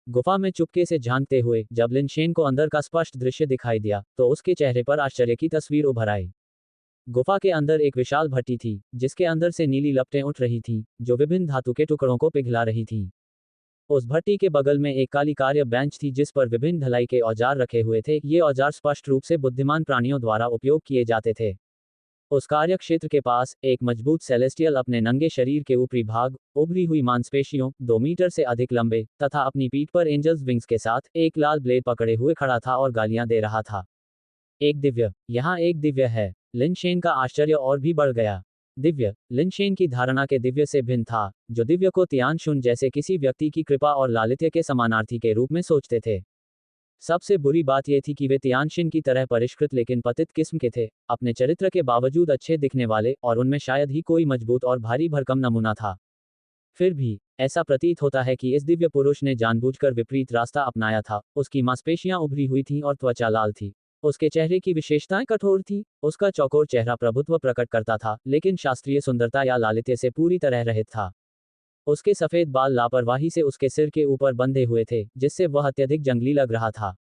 गुफा में चुपके से झांकते हुए जब लिनशेन को अंदर का स्पष्ट दृश्य दिखाई दिया, तो उसके चेहरे पर आश्चर्य की तस्वीर उभर आई। गुफा के अंदर एक विशाल भट्टी थी, जिसके अंदर से नीली लपटें उठ रही थीं, जो विभिन्न धातु के टुकड़ों को पिघला रही थीं। उस भट्टी के बगल में एक काली कार्य बेंच थी, जिस पर विभिन्न ढलाई के औजार रखे हुए थे। ये औजार स्पष्ट रूप से बुद्धिमान प्राणियों द्वारा उपयोग किए जाते थे। उस कार्य क्षेत्र के पास एक मजबूत सेलेस्टियल अपने नंगे शरीर के ऊपरी भाग, उभरी हुई मांसपेशियों, 2 मीटर से अधिक लंबे तथा अपनी पीठ पर एंजल्स विंग्स के साथ एक लाल ब्लेड पकड़े हुए खड़ा था और गालियां दे रहा था। एक दिव्य, यहाँ एक दिव्य है। लिनशेन का आश्चर्य और भी बढ़ गया। दिव्य, लिनशेन की धारणा के दिव्य से भिन्न था, जो दिव्य को तियानशुन जैसे किसी व्यक्ति की कृपा और लालित्य के समानार्थी के रूप में सोचते थे। सबसे बुरी बात यह थी कि वे तियानशिन की तरह परिष्कृत लेकिन पतित किस्म के थे, अपने चरित्र के बावजूद अच्छे दिखने वाले, और उनमें शायद ही कोई मजबूत और भारी भरकम नमूना था। फिर भी ऐसा प्रतीत होता है कि इस दिव्य पुरुष ने जानबूझकर विपरीत रास्ता अपनाया था। उसकी मांसपेशियां उभरी हुई थीं और त्वचा लाल थी। उसके चेहरे की विशेषताएं कठोर थी। उसका चौकोर चेहरा प्रभुत्व प्रकट करता था, लेकिन शास्त्रीय सुंदरता या लालित्य से पूरी तरह रहित था। उसके सफेद बाल लापरवाही से उसके सिर के ऊपर बंधे हुए थे, जिससे वह अत्यधिक जंगली लग रहा था।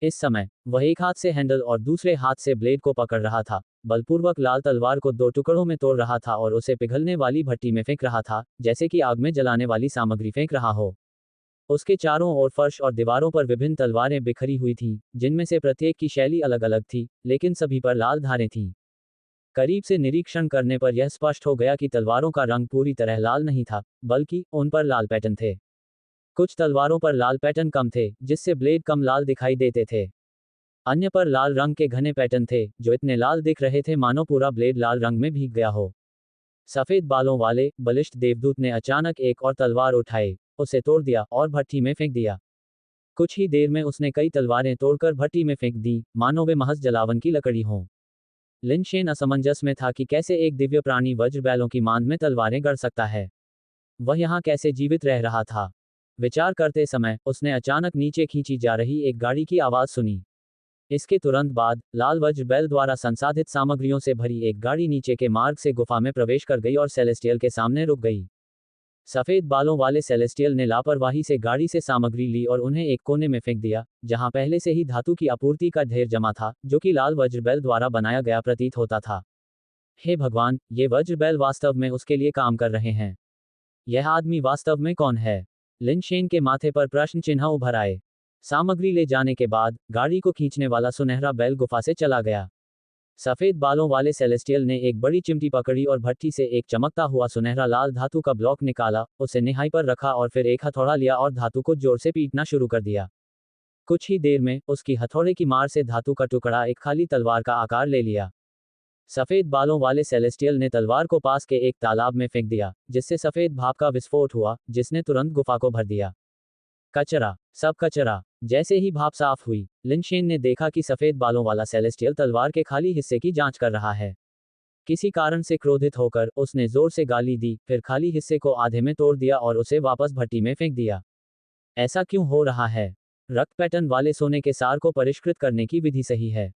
इस समय वह एक हाथ से हैंडल और दूसरे हाथ से ब्लेड को पकड़ रहा था, बलपूर्वक लाल तलवार को 2 टुकड़ों में तोड़ रहा था और उसे पिघलने वाली भट्टी में फेंक रहा था, जैसे कि आग में जलाने वाली सामग्री फेंक रहा हो। उसके चारों ओर फर्श और दीवारों पर विभिन्न तलवारें बिखरी हुई थीं, जिनमें से प्रत्येक की शैली अलग अलग थी, लेकिन सभी पर लाल धारें थीं। करीब से निरीक्षण करने पर यह स्पष्ट हो गया कि तलवारों का रंग पूरी तरह लाल नहीं था, बल्कि उन पर लाल पैटर्न थे। कुछ तलवारों पर लाल पैटर्न कम थे, जिससे ब्लेड कम लाल दिखाई देते थे। अन्य पर लाल रंग के घने पैटर्न थे, जो इतने लाल दिख रहे थे मानो पूरा ब्लेड लाल रंग में भीग गया हो। सफेद बालों वाले बलिष्ठ देवदूत ने अचानक एक और तलवार उठाई, उसे तोड़ दिया और भट्टी में फेंक दिया। कुछ ही देर में उसने कई तलवारें तोड़कर भट्टी में फेंक दी, मानो वे महज जलावन की लकड़ी हों। लिन शेन असमंजस में था कि कैसे एक दिव्य प्राणी वज्र बैलों की मांद में तलवारें गढ़ सकता है। वह यहाँ कैसे जीवित रह रहा था। विचार करते समय उसने अचानक नीचे खींची जा रही एक गाड़ी की आवाज सुनी। इसके तुरंत बाद लाल वज्र बैल द्वारा संसाधित सामग्रियों से भरी एक गाड़ी नीचे के मार्ग से गुफा में प्रवेश कर गई और सेलेस्टियल के सामने रुक गई। सफेद बालों वाले सेलेस्टियल ने लापरवाही से गाड़ी से सामग्री ली और उन्हें एक कोने में फेंक दिया, जहां पहले से ही धातु की आपूर्ति का ढेर जमा था, जो कि लाल वज्र बैल द्वारा बनाया गया प्रतीत होता था। हे भगवान, ये वज्र बैल वास्तव में उसके लिए काम कर रहे हैं। यह आदमी वास्तव में कौन है? लिन शेन के माथे पर प्रश्न चिन्ह उभर आए। सामग्री ले जाने के बाद गाड़ी को खींचने वाला सुनहरा बैल गुफा से चला गया। सफेद बालों वाले सेलेस्टियल ने एक बड़ी चिमटी पकड़ी और भट्टी से एक चमकता हुआ सुनहरा लाल धातु का ब्लॉक निकाला, उसे निहाई पर रखा और फिर एक हथौड़ा लिया और धातु को जोर से पीटना शुरू कर दिया। कुछ ही देर में उसकी हथौड़े की मार से धातु का टुकड़ा एक खाली तलवार का आकार ले लिया। सफेद बालों वाले सेलेस्टियल ने तलवार को पास के एक तालाब में फेंक दिया, जिससे सफेद भाप का विस्फोट हुआ, जिसने तुरंत गुफा को भर दिया। कचरा, सब कचरा। जैसे ही भाप साफ हुई, लिन शेन ने देखा कि सफेद बालों वाला सेलेस्टियल तलवार के खाली हिस्से की जांच कर रहा है। किसी कारण से क्रोधित होकर उसने जोर से गाली दी, फिर खाली हिस्से को आधे में तोड़ दिया और उसे वापस भट्टी में फेंक दिया। ऐसा क्यों हो रहा है? रक्त पैटर्न वाले सोने के सार को परिष्कृत करने की विधि सही है।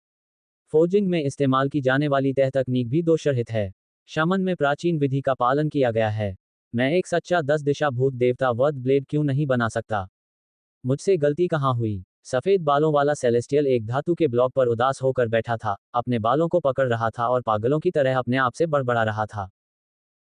फोर्जिंग में इस्तेमाल की जाने वाली तह तकनीक भी दोषरहित है। शमन में प्राचीन विधि का पालन किया गया है। मैं एक सच्चा 10 दिशा भूत देवता वध ब्लेड क्यों नहीं बना सकता? मुझसे गलती कहाँ हुई? सफेद बालों वाला सेलेस्टियल एक धातु के ब्लॉक पर उदास होकर बैठा था, अपने बालों को पकड़ रहा था और पागलों की तरह अपने आप से बड़बड़ा रहा था।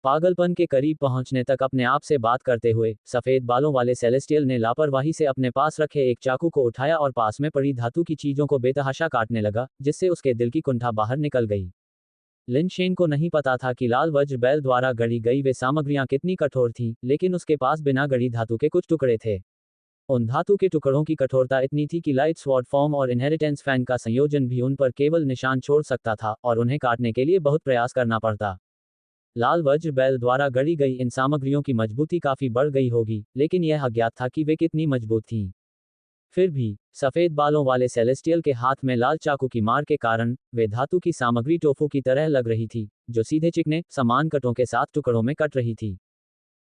पागलपन के करीब पहुंचने तक अपने आप से बात करते हुए सफेद बालों वाले सेलेस्टियल ने लापरवाही से अपने पास रखे एक चाकू को उठाया और पास में पड़ी धातु की चीजों को बेतहाशा काटने लगा, जिससे उसके दिल की कुंठा बाहर निकल गई। लिन शेन को नहीं पता था कि लाल वज्र बैल द्वारा गढ़ी गई वे सामग्रियां कितनी कठोर थीं, लेकिन उसके पास बिना गढ़ी धातु के कुछ टुकड़े थे। उन धातु के टुकड़ों की कठोरता इतनी थी कि लाइट स्वॉर्ड फॉर्म और इनहेरिटेंस फैन का संयोजन भी उन पर केवल निशान छोड़ सकता था और उन्हें काटने के लिए बहुत प्रयास करना पड़ता। लाल वज्र बैल द्वारा गढ़ी गई इन सामग्रियों की मजबूती काफी बढ़ गई होगी, लेकिन यह अज्ञात था कि वे कितनी मजबूत थीं। फिर भी सफेद बालों वाले सेलेस्टियल के हाथ में लाल चाकू की मार के कारण वे धातु की सामग्री टोफू की तरह लग रही थी, जो सीधे चिकने समान कटों के साथ टुकड़ों में कट रही थी।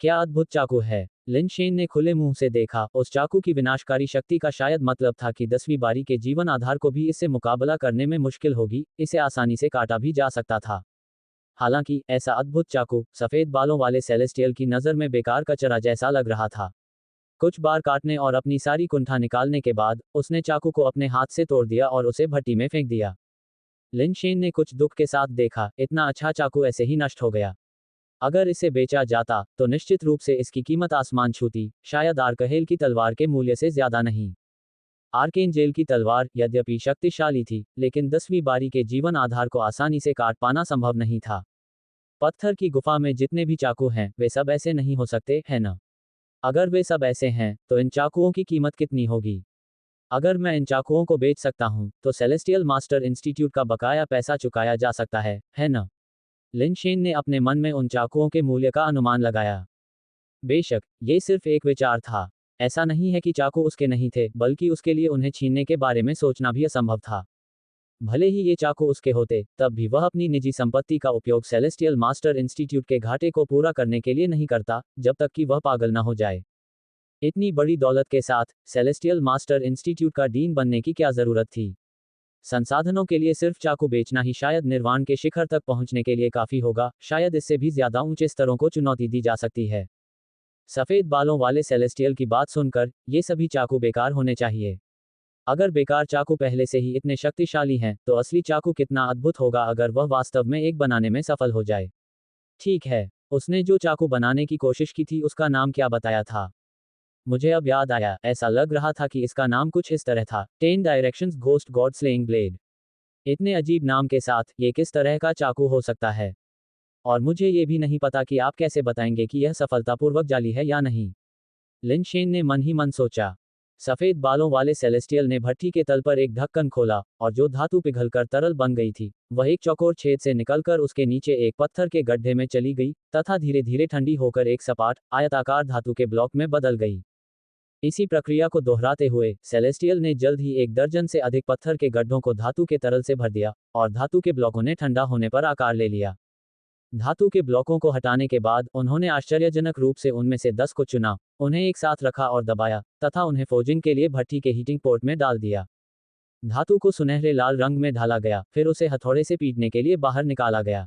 क्या अद्भुत चाकू है! लिन शेन ने खुले मुंह से देखा। उस चाकू की विनाशकारी शक्ति का शायद मतलब था कि 10वीं बारी के जीवन आधार को भी इससे मुकाबला करने में मुश्किल होगी, इसे आसानी से काटा भी जा सकता था। हालांकि ऐसा अद्भुत चाकू सफेद बालों वाले सेलेस्टियल की नज़र में बेकार कचरा जैसा लग रहा था। कुछ बार काटने और अपनी सारी कुंठा निकालने के बाद उसने चाकू को अपने हाथ से तोड़ दिया और उसे भट्टी में फेंक दिया। लिन शेन ने कुछ दुख के साथ देखा, इतना अच्छा चाकू ऐसे ही नष्ट हो गया। अगर इसे बेचा जाता तो निश्चित रूप से इसकी कीमत आसमान छूती, शायद आर्कहेल की तलवार के मूल्य से ज्यादा नहीं। आर्केंजेल की तलवार यद्यपि शक्तिशाली थी, लेकिन 10वीं बारी के जीवन आधार को आसानी से काट पाना संभव नहीं था। पत्थर की गुफा में जितने भी चाकू हैं, वे सब ऐसे नहीं हो सकते, है ना? अगर वे सब ऐसे हैं, तो इन चाकुओं की कीमत कितनी होगी? अगर मैं इन चाकुओं को बेच सकता हूं, तो सेलेस्टियल मास्टर इंस्टीट्यूट का बकाया पैसा चुकाया जा सकता है ना? लिन शेन ने अपने मन में उन चाकुओं के मूल्य का अनुमान लगाया। बेशक ये सिर्फ एक विचार था। ऐसा नहीं है कि चाकू उसके नहीं थे, बल्कि उसके लिए उन्हें छीनने के बारे में सोचना भी असंभव था। भले ही ये चाकू उसके होते, तब भी वह अपनी निजी संपत्ति का उपयोग सेलेस्टियल मास्टर इंस्टीट्यूट के घाटे को पूरा करने के लिए नहीं करता, जब तक कि वह पागल न हो जाए। इतनी बड़ी दौलत के साथ सेलेस्टियल मास्टर इंस्टीट्यूट का डीन बनने की क्या जरूरत थी? संसाधनों के लिए सिर्फ चाकू बेचना ही शायद निर्वाण के शिखर तक पहुंचने के लिए काफी होगा, शायद इससे भी ज्यादा ऊंचे स्तरों को चुनौती दी जा सकती है। सफेद बालों वाले सेलेस्टियल की बात सुनकर ये सभी चाकू बेकार होने चाहिए। अगर बेकार चाकू पहले से ही इतने शक्तिशाली हैं, तो असली चाकू कितना अद्भुत होगा अगर वह वास्तव में एक बनाने में सफल हो जाए। ठीक है, उसने जो चाकू बनाने की कोशिश की थी उसका नाम क्या बताया था? मुझे अब याद आया, ऐसा लग रहा था कि इसका नाम कुछ इस तरह था, 10 directions ghost God slaying blade. इतने अजीब नाम के साथ ये किस तरह का चाकू हो सकता है? और मुझे ये भी नहीं पता कि आप कैसे बताएंगे कि यह सफलतापूर्वक जाली है या नहीं। लिन शेन ने मन ही मन सोचा। सफेद बालों वाले सेलेस्टियल ने भट्टी के तल पर एक ढक्कन खोला, और जो धातु पिघलकर तरल बन गई थी, वह एक चौकोर छेद से निकलकर उसके नीचे एक पत्थर के गड्ढे में चली गई, तथा धीरे धीरे ठंडी होकर एक सपाट, आयताकार धातु के ब्लॉक में बदल गई। इसी प्रक्रिया को दोहराते हुए सेलेस्टियल ने जल्द ही 1 दर्जन से अधिक पत्थर के गड्ढों को धातु के तरल से भर दिया, और धातु के ब्लॉकों ने ठंडा होने पर आकार ले लिया। धातु के ब्लॉकों को हटाने के बाद उन्होंने आश्चर्यजनक रूप से उनमें से 10 को चुना, उन्हें एक साथ रखा और दबाया, तथा उन्हें फोजिंग के लिए भट्टी के हीटिंग पोर्ट में डाल दिया। धातु को सुनहरे लाल रंग में ढाला गया, फिर उसे हथौड़े से पीटने के लिए बाहर निकाला गया।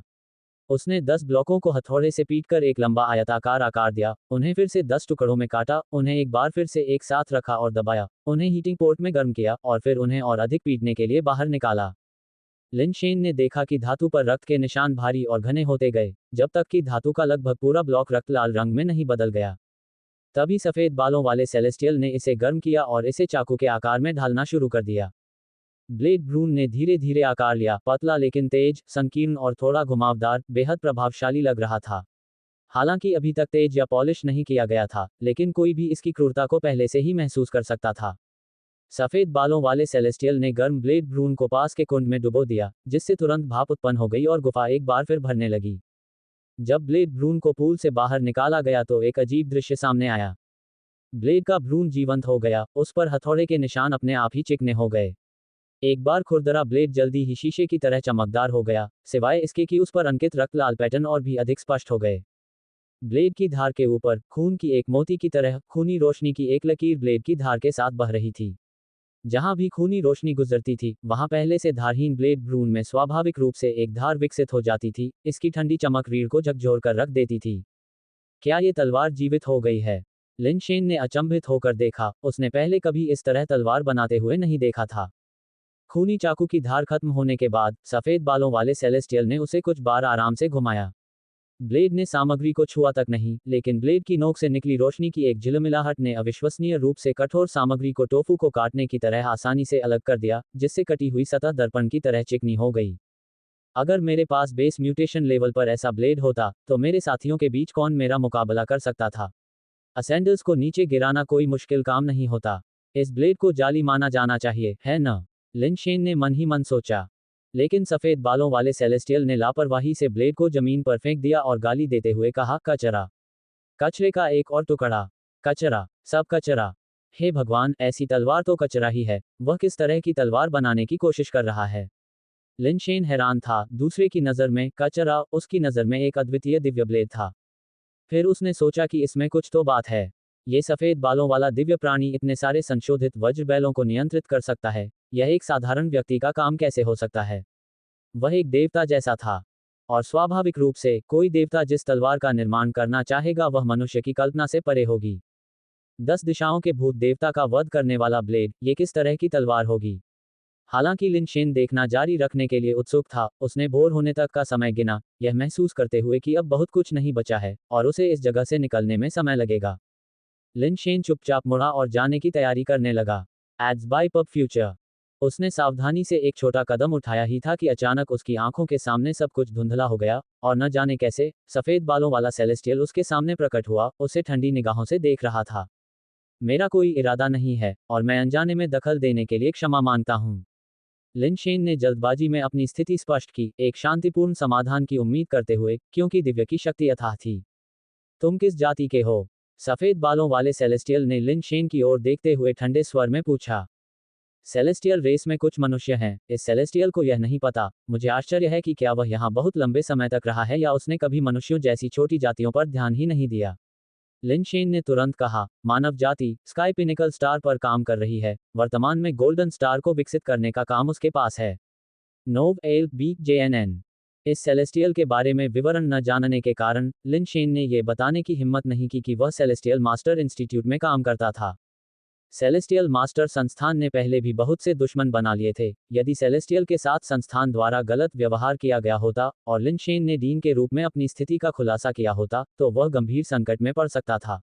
उसने 10 ब्लॉकों को हथौड़े से पीटकर एक लंबा आयताकार आकार दिया, उन्हें फिर से 10 टुकड़ों में काटा, उन्हें एक बार फिर से एक साथ रखा और दबाया, उन्हें हीटिंग पोर्ट में गर्म किया, और फिर उन्हें और अधिक पीटने के लिए बाहर निकाला। लिन शेन ने देखा कि धातु पर रक्त के निशान भारी और घने होते गए, जब तक कि धातु का लगभग पूरा ब्लॉक रक्त लाल रंग में नहीं बदल गया। तभी सफेद बालों वाले सेलेस्टियल ने इसे गर्म किया और इसे चाकू के आकार में ढालना शुरू कर दिया। ब्लेड भ्रूण ने धीरे धीरे आकार लिया, पतला लेकिन तेज, संकीर्ण और थोड़ा घुमावदार, बेहद प्रभावशाली लग रहा था। हालांकि अभी तक तेज या पॉलिश नहीं किया गया था, लेकिन कोई भी इसकी क्रूरता को पहले से ही महसूस कर सकता था। सफेद बालों वाले सेलेस्टियल ने गर्म ब्लेड भ्रूण को पास के कुंड में डुबो दिया, जिससे तुरंत भाप उत्पन्न हो गई और गुफा एक बार फिर भरने लगी। जब ब्लेड भ्रूण को पूल से बाहर निकाला गया तो एक अजीब दृश्य सामने आया। ब्लेड का भ्रूण जीवंत हो गया, उस पर हथौड़े के निशान अपने आप ही चिकने हो गए। एक बार खुरदरा ब्लेड जल्दी ही शीशे की तरह चमकदार हो गया, सिवाय इसके कि उस पर अंकित रक्त लाल पैटर्न और भी अधिक स्पष्ट हो गए। ब्लेड की धार के ऊपर खून की एक मोती की तरह खूनी रोशनी की एक लकीर ब्लेड की धार के साथ बह रही थी। जहां भी खूनी रोशनी गुजरती थी, वहां पहले से धारहीन ब्लेड भ्रूण में स्वाभाविक रूप से एक धार विकसित हो जाती थी। इसकी ठंडी चमक रीढ़ को झकझोर कर रख देती थी। क्या ये तलवार जीवित हो गई है? लिन शेन ने अचंभित होकर देखा, उसने पहले कभी इस तरह तलवार बनाते हुए नहीं देखा था। खूनी चाकू की धार खत्म होने के बाद सफेद बालों वाले सेलेस्टियल ने उसे कुछ बार आराम से घुमाया। ब्लेड ने सामग्री को छुआ तक नहीं, लेकिन ब्लेड की नोक से निकली रोशनी की एक झिलमिलाहट ने अविश्वसनीय रूप से कठोर सामग्री को टोफू को काटने की तरह आसानी से अलग कर दिया, जिससे कटी हुई सतह दर्पण की तरह चिकनी हो गई। अगर मेरे पास बेस म्यूटेशन लेवल पर ऐसा ब्लेड होता, तो मेरे साथियों के बीच कौन मेरा मुकाबला कर सकता था? असेंडल्स को नीचे गिराना कोई मुश्किल काम नहीं होता। इस ब्लेड को जाली माना जाना चाहिए, है न? लिन शेन ने मन ही मन सोचा। लेकिन सफेद बालों वाले सेलेस्टियल ने लापरवाही से ब्लेड को जमीन पर फेंक दिया और गाली देते हुए कहा, कचरा, कचरे का एक और टुकड़ा, कचरा, सब कचरा। हे भगवान, ऐसी तलवार तो कचरा ही है। वह किस तरह की तलवार बनाने की कोशिश कर रहा है? लिन शेन हैरान था। दूसरे की नज़र में कचरा, उसकी नज़र में एक अद्वितीय दिव्य ब्लेड था। फिर उसने सोचा कि इसमें कुछ तो बात है। ये सफेद बालों वाला दिव्य प्राणी इतने सारे संशोधित वज्र बैलों को नियंत्रित कर सकता है, यह एक साधारण व्यक्ति का काम कैसे हो सकता है? वह एक देवता जैसा था, और स्वाभाविक रूप से कोई देवता जिस तलवार का निर्माण करना चाहेगा वह मनुष्य की कल्पना से परे होगी। 10 दिशाओं के भूत देवता का वध करने वाला ब्लेड, ये किस तरह की तलवार होगी? हालांकि लिन शेन देखना जारी रखने के लिए उत्सुक था, उसने भोर होने तक का समय गिना, यह महसूस करते हुए कि अब बहुत कुछ नहीं बचा है, और उसे इस जगह से निकलने में समय लगेगा। लिन शेन चुपचाप मुड़ा और जाने की तैयारी करने लगा। Ads by pub future. उसने सावधानी से एक छोटा कदम उठाया ही था कि अचानक उसकी आंखों के सामने सब कुछ धुंधला हो गया, और न जाने कैसे सफेद बालों वाला सेलेस्टियल उसके सामने प्रकट हुआ, उसे ठंडी निगाहों से देख रहा था। मेरा कोई इरादा नहीं है, और मैं अनजाने में दखल देने के लिए क्षमा मांगता हूँ। लिन शेन ने जल्दबाजी में अपनी स्थिति स्पष्ट की, एक शांतिपूर्ण समाधान की उम्मीद करते हुए, क्योंकि दिव्य की शक्ति अथाह थी। तुम किस जाति के हो? सफेद बालों वाले सेलेस्टियल ने लिन शेन की ओर देखते हुए ठंडे स्वर में पूछा। सेलेस्टियल रेस में कुछ मनुष्य हैं। इस सेलेस्टियल को यह नहीं पता। मुझे आश्चर्य है कि क्या वह यहाँ बहुत लंबे समय तक रहा है या उसने कभी मनुष्यों जैसी छोटी जातियों पर ध्यान ही नहीं दिया। लिन शेन ने तुरंत कहा, मानव जाति स्काई पिनिकल स्टार पर काम कर रही है। वर्तमान में गोल्डन स्टार को विकसित करने का काम उसके पास है। नोव एल बी JNN। इस सेलेस्टियल के बारे में विवरण न जानने के कारण लिन शेन ने यह बताने की हिम्मत नहीं की कि वह सेलेस्टियल मास्टर इंस्टीट्यूट में काम करता था। सेलेस्टियल मास्टर संस्थान ने पहले भी बहुत से दुश्मन बना लिए थे। यदि सेलेस्टियल के साथ संस्थान द्वारा गलत व्यवहार किया गया होता और लिन शेन ने डीन के रूप में अपनी स्थिति का खुलासा किया होता, तो वह गंभीर संकट में पड़ सकता था।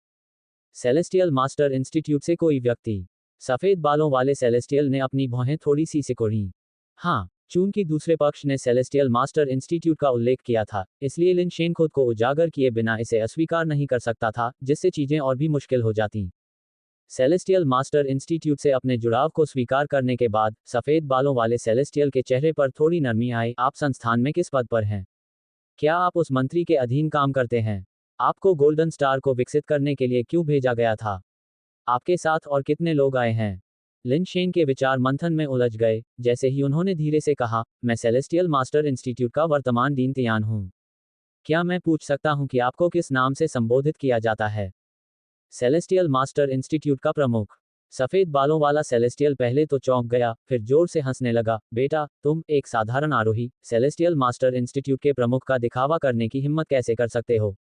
सेलेस्टियल मास्टर इंस्टीट्यूट से कोई व्यक्ति? सफेद बालों वाले सेलेस्टियल ने अपनी भौहें थोड़ी सी सिकुड़ी। हाँ, चूंकि दूसरे पक्ष ने सेलेस्टियल मास्टर इंस्टीट्यूट का उल्लेख किया था, इसलिए लिन शेन खुद को उजागर किए बिना इसे अस्वीकार नहीं कर सकता था, जिससे चीजें और भी मुश्किल हो जाती। सेलेस्टियल मास्टर इंस्टीट्यूट से अपने जुड़ाव को स्वीकार करने के बाद सफेद बालों वाले सेलेस्टियल के चेहरे पर थोड़ी नरमी आई। आप संस्थान में किस पद पर हैं? क्या आप उस मंत्री के अधीन काम करते हैं? आपको गोल्डन स्टार को विकसित करने के लिए क्यों भेजा गया था? आपके साथ और कितने लोग आए हैं? लिन शेन के विचार मंथन में उलझ गए, जैसे ही उन्होंने धीरे से कहा, मैं सेलेस्टियल मास्टर इंस्टीट्यूट का वर्तमान डीन तियान हूँ। क्या मैं पूछ सकता हूँ कि आपको किस नाम से संबोधित किया जाता है? सेलेस्टियल मास्टर इंस्टीट्यूट का प्रमुख। सफेद बालों वाला सेलेस्टियल पहले तो चौंक गया, फिर जोर से हंसने लगा। बेटा, तुम एक साधारण आरोही सेलेस्टियल मास्टर इंस्टीट्यूट के प्रमुख का दिखावा करने की हिम्मत कैसे कर सकते हो?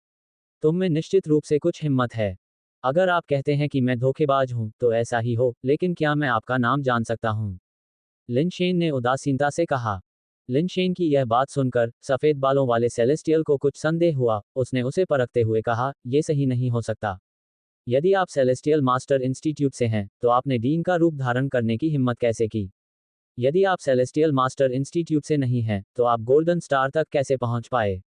तुम में निश्चित रूप से कुछ हिम्मत है। अगर आप कहते हैं कि मैं धोखेबाज हूं, तो ऐसा ही हो, लेकिन क्या मैं आपका नाम जान सकता हूं? लिन शेन ने उदासीनता से कहा। लिन शेन की यह बात सुनकर सफेद बालों वाले सेलेस्टियल को कुछ संदेह हुआ। उसने उसे परखते हुए कहा, यह सही नहीं हो सकता। यदि आप सेलेस्टियल मास्टर इंस्टीट्यूट से हैं, तो आपने डीन का रूप धारण करने की हिम्मत कैसे की? यदि आप सेलेस्टियल मास्टर इंस्टीट्यूट से नहीं हैं, तो आप गोल्डन स्टार तक कैसे पहुंच पाए?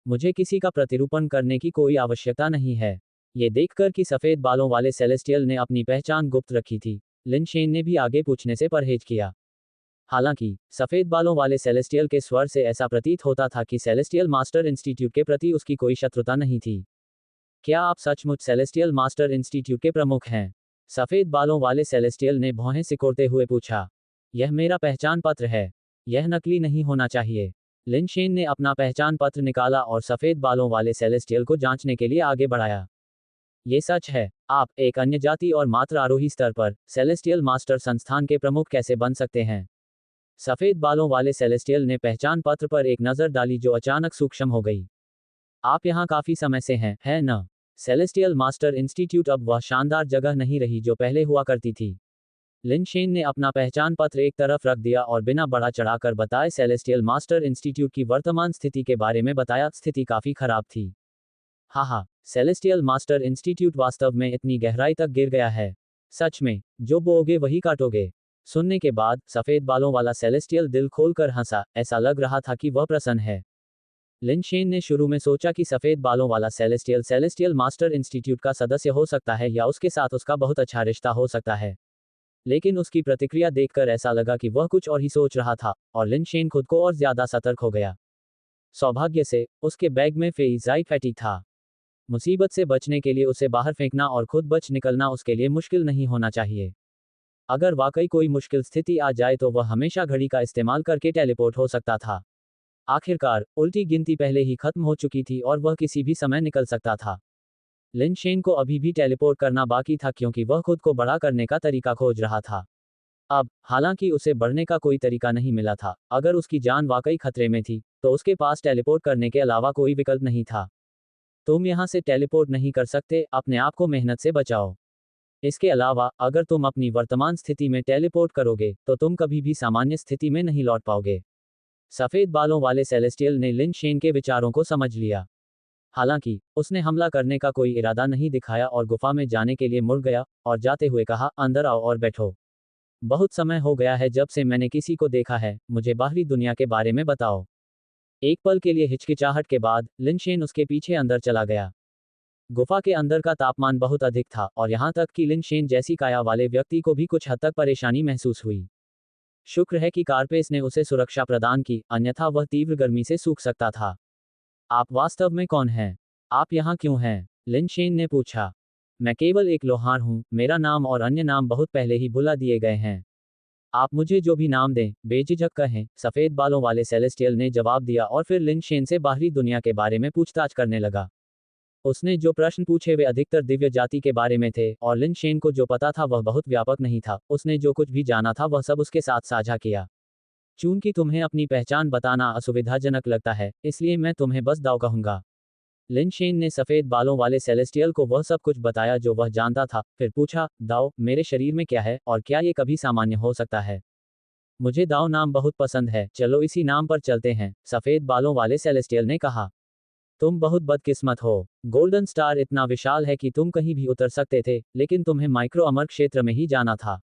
मुझे किसी का प्रतिरूपण करने की कोई आवश्यकता नहीं है। ये देखकर कि सफेद बालों वाले सेलेस्टियल ने अपनी पहचान गुप्त रखी थी, लिन शेन ने भी आगे पूछने से परहेज किया। हालांकि सफेद बालों वाले सेलेस्टियल के स्वर से ऐसा प्रतीत होता था कि सेलेस्टियल मास्टर इंस्टीट्यूट के प्रति उसकी कोई शत्रुता नहीं थी। क्या आप सचमुच सेलेस्टियल मास्टर इंस्टीट्यूट के प्रमुख हैं? सफेद बालों वाले सेलेस्टियल ने भौहें सिकोड़ते हुए पूछा। यह मेरा पहचान पत्र है। यह नकली नहीं होना चाहिए। लिन शेन ने अपना पहचान पत्र निकाला और सफेद बालों वाले सेलेस्टियल को जांचने के लिए आगे बढ़ाया। ये सच है। आप एक अन्य जाति और मात्र आरोही स्तर पर सेलेस्टियल मास्टर संस्थान के प्रमुख कैसे बन सकते हैं? सफेद बालों वाले सेलेस्टियल ने पहचान पत्र पर एक नजर डाली जो अचानक सूक्ष्म हो गई। आप यहाँ काफी समय से हैं, है न? सेलेस्टियल मास्टर इंस्टीट्यूट अब वह शानदार जगह नहीं रही जो पहले हुआ करती थी। लिन शेन ने अपना पहचान पत्र एक तरफ रख दिया और बिना बढ़ा चढ़ाकर बताए सेलेस्टियल मास्टर इंस्टीट्यूट की वर्तमान स्थिति के बारे में बताया। स्थिति काफी खराब थी। हाँ, सेलेस्टियल मास्टर इंस्टीट्यूट वास्तव में इतनी गहराई तक गिर गया है। सच में, जो बोओगे वही काटोगे। सुनने के बाद सफेद बालों वाला सेलेस्टियल दिल खोलकर हंसा, ऐसा लग रहा था कि वह प्रसन्न है। लिन शेन ने शुरू में सोचा कि सफेद बालों वाला सेलेस्टियल मास्टर इंस्टीट्यूट का सदस्य हो सकता है या उसके साथ उसका बहुत अच्छा रिश्ता हो सकता है। लेकिन उसकी प्रतिक्रिया देखकर ऐसा लगा कि वह कुछ और ही सोच रहा था, और लिन शेन खुद को और ज्यादा सतर्क हो गया। सौभाग्य से, उसके बैग में फेइजाइट फैटी था। मुसीबत से बचने के लिए उसे बाहर फेंकना और खुद बच निकलना उसके लिए मुश्किल नहीं होना चाहिए। अगर वाकई कोई मुश्किल स्थिति आ जाए तो वह हमेशा घड़ी का इस्तेमाल करके टेलीपोर्ट हो सकता था। आखिरकार, उल्टी गिनती पहले ही खत्म हो चुकी थी और वह किसी भी समय निकल सकता था। लिन शेन को अभी भी टेलीपोर्ट करना बाकी था क्योंकि वह खुद को बड़ा करने का तरीका खोज रहा था। अब, हालांकि उसे बढ़ने का कोई तरीका नहीं मिला था, अगर उसकी जान वाकई खतरे में थी, तो उसके पास टेलीपोर्ट करने के अलावा कोई विकल्प नहीं था। तुम यहां से टेलीपोर्ट नहीं कर सकते, अपने आप को मेहनत से बचाओ। इसके अलावा, अगर तुम अपनी वर्तमान स्थिति में टेलीपोर्ट करोगे, तो तुम कभी भी सामान्य स्थिति में नहीं लौट पाओगे। सफेद बालों वाले सेलेस्टियल ने लिन शेन के विचारों को समझ लिया। हालांकि, उसने हमला करने का कोई इरादा नहीं दिखाया और गुफा में जाने के लिए मुड़ गया, और जाते हुए कहा, अंदर आओ और बैठो। बहुत समय हो गया है जब से मैंने किसी को देखा है, मुझे बाहरी दुनिया के बारे में बताओ। एक पल के लिए हिचकिचाहट के बाद, लिन शेन उसके पीछे अंदर चला गया। गुफा के अंदर का तापमान बहुत अधिक था, और यहां तक कि लिन शेन जैसी काया वाले व्यक्ति को भी कुछ हद तक परेशानी महसूस हुई। शुक्र है कि कारपेस ने उसे सुरक्षा प्रदान की, अन्यथा वह तीव्र गर्मी से सूख सकता था। आप वास्तव में कौन हैं? आप यहाँ क्यों हैं? लिन शेन ने पूछा। मैं केवल एक लोहार हूँ, मेरा नाम और अन्य नाम बहुत पहले ही भुला दिए गए हैं। आप मुझे जो भी नाम दें, बेझिझक कहें, सफेद बालों वाले सेलेस्टियल ने जवाब दिया और फिर लिन शेन से बाहरी दुनिया के बारे में पूछताछ करने लगा। उसने जो प्रश्न पूछे वे अधिकतर दिव्य जाति के बारे में थे, और लिन शेन को जो पता था वह बहुत व्यापक नहीं था। उसने जो कुछ भी जाना था वह सब उसके साथ साझा किया। चूंकि तुम्हें अपनी पहचान बताना असुविधाजनक लगता है, इसलिए मैं तुम्हें बस दाव कहूंगा। लिन शेन ने सफेद बालों वाले सेलेस्टियल को वह सब कुछ बताया जो वह जानता था, फिर पूछा, दाव, मेरे शरीर में क्या है, और क्या ये कभी सामान्य हो सकता है? मुझे दाव नाम बहुत पसंद है, चलो इसी नाम पर चलते हैं, सफेद बालों वाले सेलेस्टियल ने कहा। तुम बहुत बदकिस्मत हो। गोल्डन स्टार इतना विशाल है कि तुम कहीं भी उतर सकते थे, लेकिन तुम्हें माइक्रो अमर क्षेत्र में ही जाना था।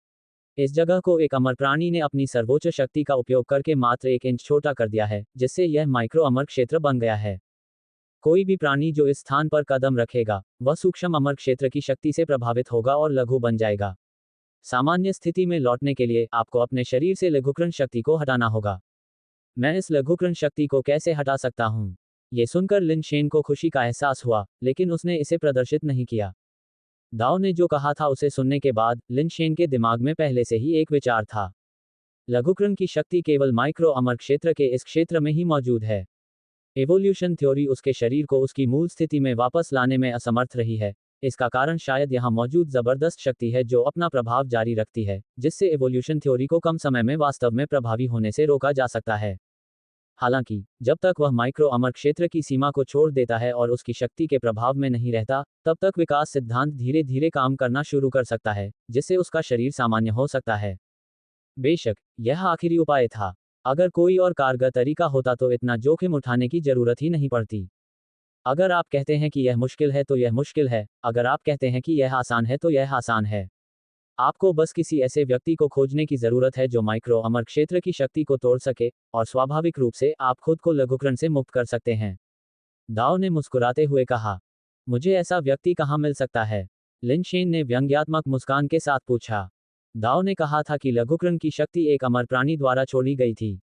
इस जगह को एक अमर प्राणी ने अपनी सर्वोच्च शक्ति का उपयोग करके मात्र 1 इंच छोटा कर दिया है, जिससे यह माइक्रो अमर क्षेत्र बन गया है। कोई भी प्राणी जो इस स्थान पर कदम रखेगा, वह सूक्ष्म अमर क्षेत्र की शक्ति से प्रभावित होगा और लघु बन जाएगा। सामान्य स्थिति में लौटने के लिए आपको अपने शरीर से लघुकरण शक्ति को हटाना होगा। मैं इस लघुकरण शक्ति को कैसे हटा सकता हूँ? ये सुनकर लिन शेन को खुशी का एहसास हुआ, लेकिन उसने इसे प्रदर्शित नहीं किया। दाओ ने जो कहा था उसे सुनने के बाद लिन शेन के दिमाग में पहले से ही एक विचार था। लघुकरण की शक्ति केवल माइक्रो अमर क्षेत्र के इस क्षेत्र में ही मौजूद है। एवोल्यूशन थ्योरी उसके शरीर को उसकी मूल स्थिति में वापस लाने में असमर्थ रही है। इसका कारण शायद यहाँ मौजूद जबरदस्त शक्ति है जो अपना प्रभाव जारी रखती है, जिससे एवोल्यूशन थ्योरी को कम समय में वास्तव में प्रभावी होने से रोका जा सकता है। हालांकि जब तक वह माइक्रो अमर क्षेत्र की सीमा को छोड़ देता है और उसकी शक्ति के प्रभाव में नहीं रहता, तब तक विकास सिद्धांत धीरे धीरे काम करना शुरू कर सकता है, जिससे उसका शरीर सामान्य हो सकता है। बेशक यह आखिरी उपाय था। अगर कोई और कारगर तरीका होता तो इतना जोखिम उठाने की जरूरत ही नहीं पड़ती। अगर आप कहते हैं कि यह मुश्किल है तो यह मुश्किल है, अगर आप कहते हैं कि यह आसान है तो यह आसान है। आपको बस किसी ऐसे व्यक्ति को खोजने की जरूरत है जो माइक्रो अमर क्षेत्र की शक्ति को तोड़ सके, और स्वाभाविक रूप से आप खुद को लघुकरण से मुक्त कर सकते हैं। दाओ ने मुस्कुराते हुए कहा, मुझे ऐसा व्यक्ति कहाँ मिल सकता है? लिन शेन ने व्यंग्यात्मक मुस्कान के साथ पूछा। दाओ ने कहा था कि लघुकरण की शक्ति एक अमर प्राणी द्वारा छोड़ी गई थी।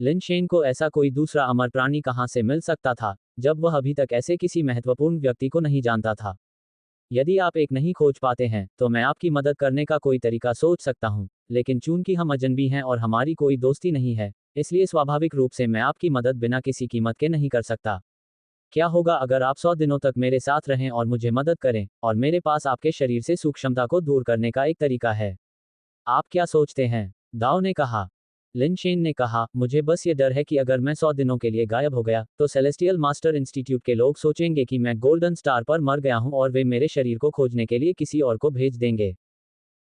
लिन शेन को ऐसा कोई दूसरा अमर प्राणी कहाँ से मिल सकता था, जब वह अभी तक ऐसे किसी महत्वपूर्ण व्यक्ति को नहीं जानता था। यदि आप एक नहीं खोज पाते हैं, तो मैं आपकी मदद करने का कोई तरीका सोच सकता हूँ, लेकिन चूंकि हम अजनबी हैं और हमारी कोई दोस्ती नहीं है, इसलिए स्वाभाविक रूप से मैं आपकी मदद बिना किसी कीमत के नहीं कर सकता। क्या होगा अगर आप 100 दिनों तक मेरे साथ रहें और मुझे मदद करें, और मेरे पास आपके शरीर से सूक्ष्मता को दूर करने का एक तरीका है? आप क्या सोचते हैं? दाओ ने कहा। लिन शेन ने कहा, मुझे बस ये डर है कि अगर मैं 100 दिनों के लिए गायब हो गया, तो सेलेस्टियल मास्टर इंस्टीट्यूट के लोग सोचेंगे कि मैं गोल्डन स्टार पर मर गया हूं और वे मेरे शरीर को खोजने के लिए किसी और को भेज देंगे।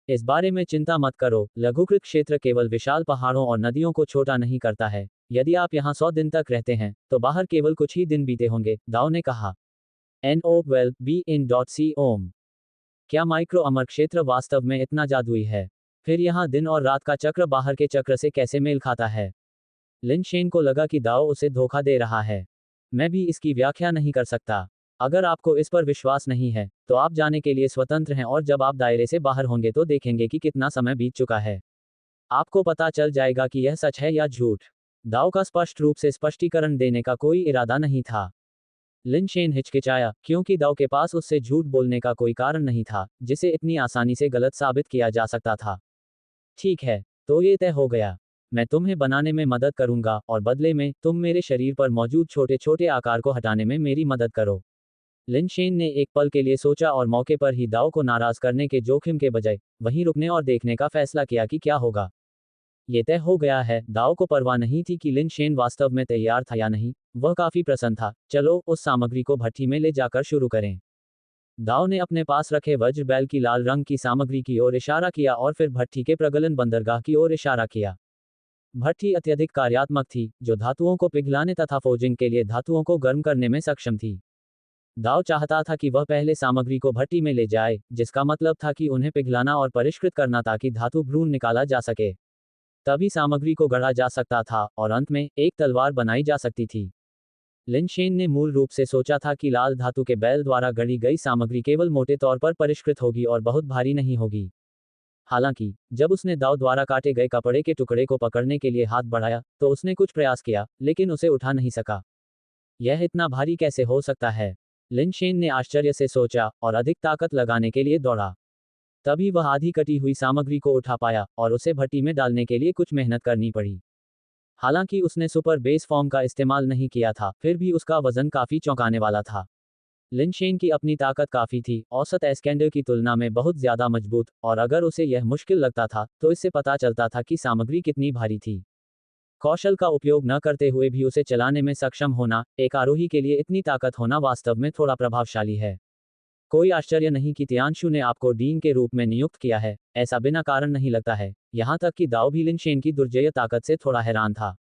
इस बारे में चिंता मत करो, लघुकृत क्षेत्र केवल विशाल पहाड़ों और नदियों को छोटा नहीं करता है। यदि आप यहाँ 100 दिन तक रहते हैं, तो बाहर केवल कुछ ही दिन बीते होंगे, दाओ ने कहा। NO12BIN.C क्या माइक्रो अमर क्षेत्र वास्तव में इतना जादुई है? फिर यहाँ दिन और रात का चक्र बाहर के चक्र से कैसे मेल खाता है? लिन शेन को लगा कि दाओ उसे धोखा दे रहा है। मैं भी इसकी व्याख्या नहीं कर सकता। अगर आपको इस पर विश्वास नहीं है, तो आप जाने के लिए स्वतंत्र हैं और जब आप दायरे से बाहर होंगे तो देखेंगे कि कितना समय बीत चुका है। आपको पता चल जाएगा कि यह सच है या झूठ। दाओ का स्पष्ट रूप से स्पष्टीकरण देने का कोई इरादा नहीं था। लिन शेन हिचकिचाया, क्योंकि दाओ के पास उससे झूठ बोलने का कोई कारण नहीं था, जिसे इतनी आसानी से गलत साबित किया जा सकता था। ठीक है, तो ये तय हो गया। मैं तुम्हें बनाने में मदद करूंगा, और बदले में तुम मेरे शरीर पर मौजूद छोटे छोटे आकार को हटाने में मेरी मदद करो। लिन शेन ने एक पल के लिए सोचा और मौके पर ही दाओ को नाराज करने के जोखिम के बजाय वहीं रुकने और देखने का फैसला किया कि क्या होगा। ये तय हो गया है। दाओ को परवाह नहीं थी कि लिन शेन वास्तव में तैयार था या नहीं, वह काफी प्रसन्न था। चलो उस सामग्री को भट्ठी में ले जाकर शुरू करें। दाओ ने अपने पास रखे वज्र बैल की लाल रंग की सामग्री की ओर इशारा किया और फिर भट्ठी के प्रगलन बंदरगाह की ओर इशारा किया। भट्ठी अत्यधिक कार्यात्मक थी, जो धातुओं को पिघलाने तथा फोजिंग के लिए धातुओं को गर्म करने में सक्षम थी। दाओ चाहता था कि वह पहले सामग्री को भट्टी में ले जाए, जिसका मतलब था कि उन्हें पिघलाना और परिष्कृत करना ताकि धातु भ्रूण निकाला जा सके। तभी सामग्री को गढ़ा जा सकता था और अंत में एक तलवार बनाई जा सकती थी। लिन शेन ने मूल रूप से सोचा था कि लाल धातु के बैल द्वारा गढ़ी गई सामग्री केवल मोटे तौर पर परिष्कृत होगी और बहुत भारी नहीं होगी। हालांकि जब उसने दाव द्वारा काटे गए कपड़े के टुकड़े को पकड़ने के लिए हाथ बढ़ाया, तो उसने कुछ प्रयास किया, लेकिन उसे उठा नहीं सका। यह इतना भारी कैसे हो सकता है? लिन शेन ने आश्चर्य से सोचा और अधिक ताकत लगाने के लिए दौड़ा। तभी वह आधी कटी हुई सामग्री को उठा पाया और उसे भट्टी में डालने के लिए कुछ मेहनत करनी पड़ी। हालांकि उसने सुपर बेस फॉर्म का इस्तेमाल नहीं किया था, फिर भी उसका वजन काफी चौंकाने वाला था। लिन शेन की अपनी ताकत काफी थी, औसत एस्केंडर की तुलना में बहुत ज्यादा मजबूत, और अगर उसे यह मुश्किल लगता था, तो इससे पता चलता था कि सामग्री कितनी भारी थी। कौशल का उपयोग न करते हुए भी उसे चलाने में सक्षम होना, एक आरोही के लिए इतनी ताकत होना वास्तव में थोड़ा प्रभावशाली है। कोई आश्चर्य नहीं कि तियांशु ने आपको डीन के रूप में नियुक्त किया है, ऐसा बिना कारण नहीं लगता है। यहाँ तक कि दाओ भी लिन शेन की दुर्जय ताकत से थोड़ा हैरान था।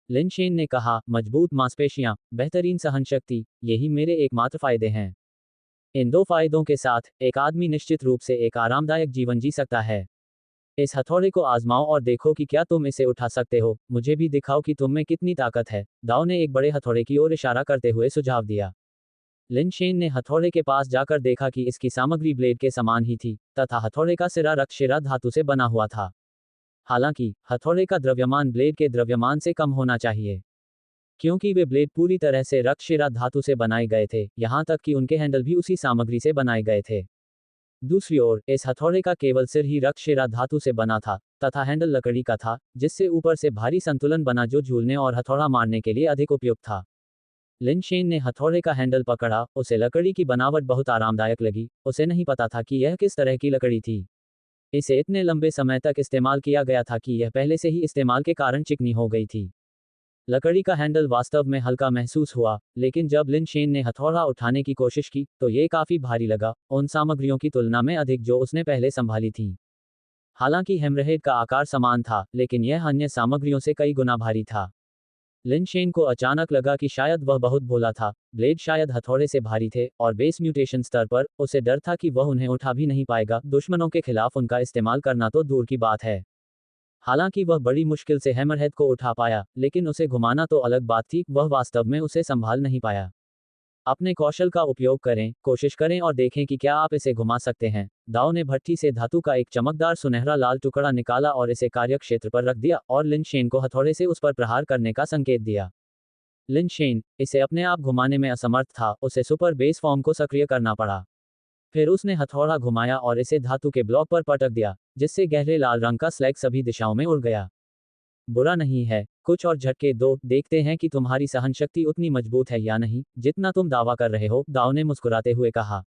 लिन शेन ने कहा, मजबूत मांसपेशियां, बेहतरीन सहनशक्ति, यही मेरे एकमात्र फायदे हैं। इन दो फायदों के साथ एक आदमी निश्चित रूप से एक आरामदायक जीवन जी सकता है। इस हथौड़े को आजमाओ और देखो कि क्या तुम इसे उठा सकते हो। मुझे भी दिखाओ कि तुम में कितनी ताकत है। दाओ ने एक बड़े हथौड़े की ओर इशारा करते हुए सुझाव दिया। लिन शेन ने हथौड़े के पास जाकर देखा कि इसकी सामग्री ब्लेड के समान ही थी, तथा हथौड़े का सिरा रक्षशिरा धातु से बना हुआ था। हालांकि हथौड़े का द्रव्यमान ब्लेड के द्रव्यमान से कम होना चाहिए, क्योंकि वे ब्लेड पूरी तरह से रक्षशिरा धातु से बनाए गए थे, यहाँ तक कि उनके हैंडल भी उसी सामग्री से बनाए गए थे। दूसरी ओर इस हथौड़े का केवल सिर ही रक्तशिरा धातु से बना था तथा हैंडल लकड़ी का था, जिससे ऊपर से भारी संतुलन बना जो झूलने और हथौड़ा मारने के लिए अधिक उपयुक्त था। लिन शेन ने हथौड़े का हैंडल पकड़ा, उसे लकड़ी की बनावट बहुत आरामदायक लगी, उसे नहीं पता था कि यह किस तरह की लकड़ी थी। इसे इतने लंबे समय तक इस्तेमाल किया गया था कि यह पहले से ही इस्तेमाल के कारण चिकनी हो गई थी। लकड़ी का हैंडल वास्तव में हल्का महसूस हुआ, लेकिन जब लिन शेन ने हथौड़ा उठाने की कोशिश की तो ये काफी भारी लगा, उन सामग्रियों की तुलना में अधिक जो उसने पहले संभाली थी। हालांकि हैमरहेड का आकार समान था, लेकिन यह अन्य सामग्रियों से कई गुना भारी था। लिन शेन को अचानक लगा कि शायद वह बहुत भोला था, ब्लेड शायद हथौड़े से भारी थे, और बेस म्यूटेशन स्तर पर उसे डर था कि वह उन्हें उठा भी नहीं पाएगा, दुश्मनों के खिलाफ उनका इस्तेमाल करना तो दूर की बात है। हालांकि वह बड़ी मुश्किल से हैमरहेड को उठा पाया, लेकिन उसे घुमाना तो अलग बात थी, वह वास्तव में उसे संभाल नहीं पाया। अपने कौशल का उपयोग करें, कोशिश करें और देखें कि क्या आप इसे घुमा सकते हैं। दाओ ने भट्टी से धातु का एक चमकदार सुनहरा लाल टुकड़ा निकाला और इसे कार्यक्षेत्र पर रख दिया और लिन शेन को हथौड़े से उस पर प्रहार करने का संकेत दिया। लिन शेन इसे अपने आप घुमाने में असमर्थ था, उसे सुपर बेस फॉर्म को सक्रिय करना पड़ा। फिर उसने हथौड़ा घुमाया और इसे धातु के ब्लॉक पर पटक दिया, जिससे गहरे लाल रंग का स्लैग सभी दिशाओं में उड़ गया। बुरा नहीं है, कुछ और झटके दो, देखते हैं कि तुम्हारी सहनशक्ति उतनी मजबूत है या नहीं जितना तुम दावा कर रहे हो, दाओ ने मुस्कुराते हुए कहा।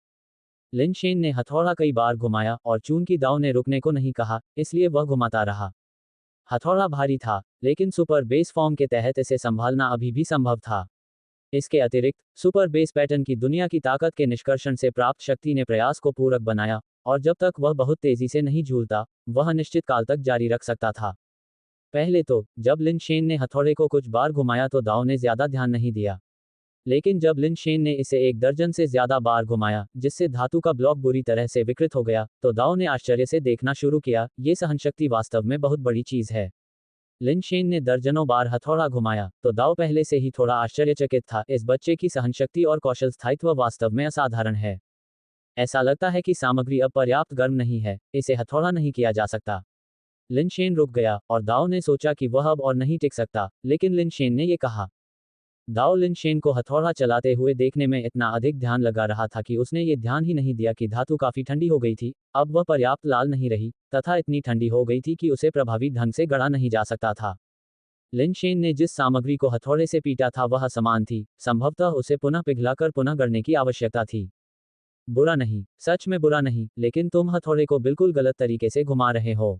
लिन शेन ने हथौड़ा कई बार घुमाया और चूंकि दाओ ने रुकने को नहीं कहा, इसलिए वह घुमाता रहा। हथौड़ा भारी था, लेकिन सुपर बेस फॉर्म के तहत इसे संभालना अभी भी संभव था। इसके अतिरिक्त सुपर बेस पैटर्न की दुनिया की ताकत के निष्कर्षण से प्राप्त शक्ति ने प्रयास को पूरक बनाया, और जब तक वह बहुत तेजी से नहीं झूलता, वह अनिश्चित काल तक जारी रख सकता था। पहले तो जब लिन शेन ने हथौड़े को कुछ बार घुमाया तो दाओ ने ज्यादा ध्यान नहीं दिया, लेकिन जब लिन शेन ने इसे एक दर्जन से ज्यादा बार घुमाया, जिससे धातु का ब्लॉक बुरी तरह से विकृत हो गया, तो दाओ ने आश्चर्य से देखना शुरू किया, ये सहनशक्ति वास्तव में बहुत बड़ी चीज है। लिन शेन ने दर्जनों बार हथौड़ा घुमाया, तो दाओ पहले से ही थोड़ा आश्चर्यचकित था, इस बच्चे की सहनशक्ति और कौशल स्थायित्व वास्तव में असाधारण है। ऐसा लगता है कि सामग्री अब पर्याप्त गर्म नहीं है, इसे हथौड़ा नहीं किया जा सकता। लिन शेन रुक गया, और दाओ ने सोचा कि वह अब और नहीं टिक सकता, लेकिन लिन शेन ने ये कहा। दाओ लिन शेन को हथौड़ा चलाते हुए देखने में इतना अधिक ध्यान लगा रहा था कि उसने ये ध्यान ही नहीं दिया कि धातु काफी ठंडी हो गई थी, अब वह पर्याप्त लाल नहीं रही, तथा इतनी ठंडी हो गई थी कि उसे प्रभावी ढंग से गढ़ा नहीं जा सकता था। लिन शेन ने जिस सामग्री को हथौड़े से पीटा था वह समान थी, संभवतः उसे पुनः पिघलाकर पुनः गढ़ने की आवश्यकता थी। बुरा नहीं, सच में बुरा नहीं, लेकिन तुम हथौड़े को बिल्कुल गलत तरीके से घुमा रहे हो।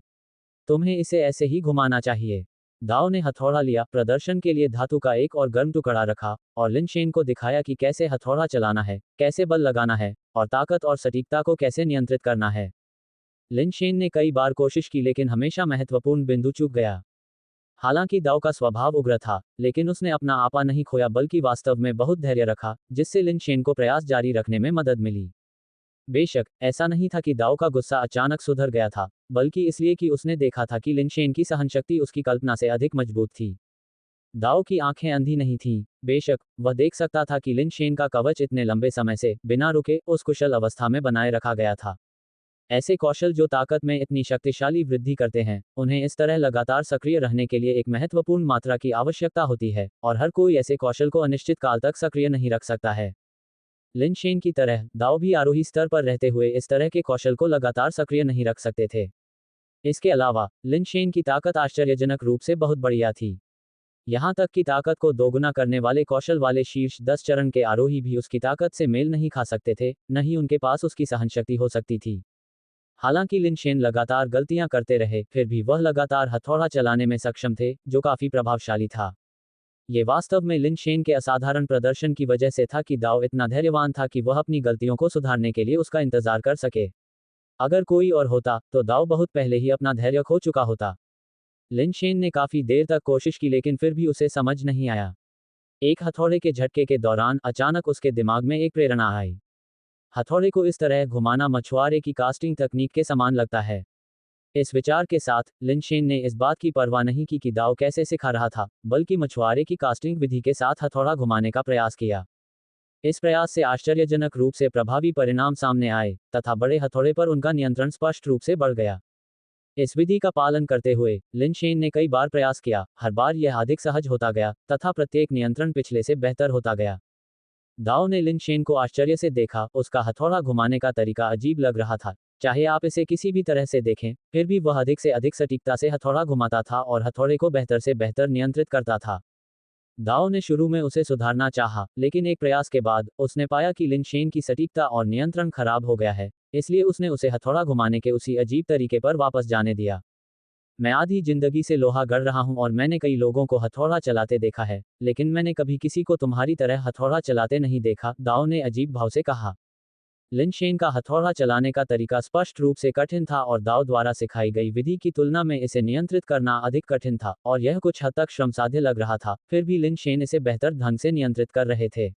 तुम्हें इसे ऐसे ही घुमाना चाहिए। दाओ ने हथौड़ा लिया, प्रदर्शन के लिए धातु का एक और गर्म टुकड़ा रखा, और लिन शेन को दिखाया कि कैसे हथौड़ा चलाना है, कैसे बल लगाना है, और ताकत और सटीकता को कैसे नियंत्रित करना है। लिन शेन ने कई बार कोशिश की लेकिन हमेशा महत्वपूर्ण बिंदु चूक गया। हालांकि दाओ का स्वभाव उग्र था, लेकिन उसने अपना आपा नहीं खोया बल्कि वास्तव में बहुत धैर्य रखा, जिससे लिन शेन को प्रयास जारी रखने में मदद मिली। बेशक ऐसा नहीं था कि दाओ का गुस्सा अचानक सुधर गया था, बल्कि इसलिए कि उसने देखा था कि लिन शेन की सहनशक्ति उसकी कल्पना से अधिक मजबूत थी। दाओ की आंखें अंधी नहीं थीं, बेशक वह देख सकता था कि लिन शेन का कवच इतने लंबे समय से बिना रुके उस कुशल अवस्था में बनाए रखा गया था। ऐसे कौशल जो ताकत में इतनी शक्तिशाली वृद्धि करते हैं, उन्हें इस तरह लगातार सक्रिय रहने के लिए एक महत्वपूर्ण मात्रा की आवश्यकता होती है, और हर कोई ऐसे कौशल को अनिश्चित काल तक सक्रिय नहीं रख सकता है। लिन शेन की तरह दाओ भी आरोही स्तर पर रहते हुए इस तरह के कौशल को लगातार सक्रिय नहीं रख सकते थे। इसके अलावा लिन शेन की ताकत आश्चर्यजनक रूप से बहुत बढ़िया थी। यहां तक कि ताकत को दोगुना करने वाले कौशल वाले शीर्ष 10 चरण के आरोही भी उसकी ताकत से मेल नहीं खा सकते थे, न ही उनके पास उसकी सहनशक्ति हो सकती थी। हालांकि लिन शेन लगातार गलतियां करते रहे, फिर भी वह लगातार हथौड़ा चलाने में सक्षम थे, जो काफी प्रभावशाली था। ये वास्तव में लिन शेन के असाधारण प्रदर्शन की वजह से था कि दाओ इतना धैर्यवान था कि वह अपनी गलतियों को सुधारने के लिए उसका इंतजार कर सके। अगर कोई और होता तो दाओ बहुत पहले ही अपना धैर्य खो चुका होता। लिन शेन ने काफी देर तक कोशिश की लेकिन फिर भी उसे समझ नहीं आया। एक हथौड़े के झटके के दौरान अचानक उसके दिमाग में एक प्रेरणा आई। हथौड़े को इस तरह घुमाना मछुआरे की कास्टिंग तकनीक के समान लगता है। इस विचार के साथ लिन शेन ने इस बात की परवाह नहीं की कि दाओ कैसे सिखा रहा था, बल्कि मछुआरे की कास्टिंग विधि के साथ हथौड़ा घुमाने का प्रयास किया। इस प्रयास से आश्चर्यजनक रूप से प्रभावी परिणाम सामने आए, तथा बड़े हथौड़े पर उनका नियंत्रण स्पष्ट रूप से बढ़ गया। इस विधि का पालन करते हुए लिन शेन ने कई बार प्रयास किया, हर बार यह अधिक सहज होता गया, तथा प्रत्येक नियंत्रण पिछले से बेहतर होता गया। दाओ ने लिन शेन को आश्चर्य से देखा, उसका हथौड़ा घुमाने का तरीका अजीब लग रहा था। चाहे आप इसे किसी भी तरह से देखें, फिर भी वह अधिक से अधिक सटीकता से हथौड़ा घुमाता था और हथौड़े को बेहतर से बेहतर नियंत्रित करता था। दाओ ने शुरू में उसे सुधारना चाहा, लेकिन एक प्रयास के बाद उसने पाया कि लिन शेन की सटीकता और नियंत्रण खराब हो गया है, इसलिए उसने उसे हथौड़ा घुमाने के उसी अजीब तरीके पर वापस जाने दिया। मैं आधी जिंदगी से लोहा गढ़ रहा हूं और मैंने कई लोगों को हथौड़ा चलाते देखा है, लेकिन मैंने कभी किसी को तुम्हारी तरह हथौड़ा चलाते नहीं देखा, दाओ ने अजीब भाव से कहा। लिन शेन का हथौड़ा चलाने का तरीका स्पष्ट रूप से कठिन था और दाओ द्वारा सिखाई गई विधि की तुलना में इसे नियंत्रित करना अधिक कठिन था, और यह कुछ हद तक श्रमसाध्य लग रहा था, फिर भी लिन शेन इसे बेहतर ढंग से नियंत्रित कर रहे थे।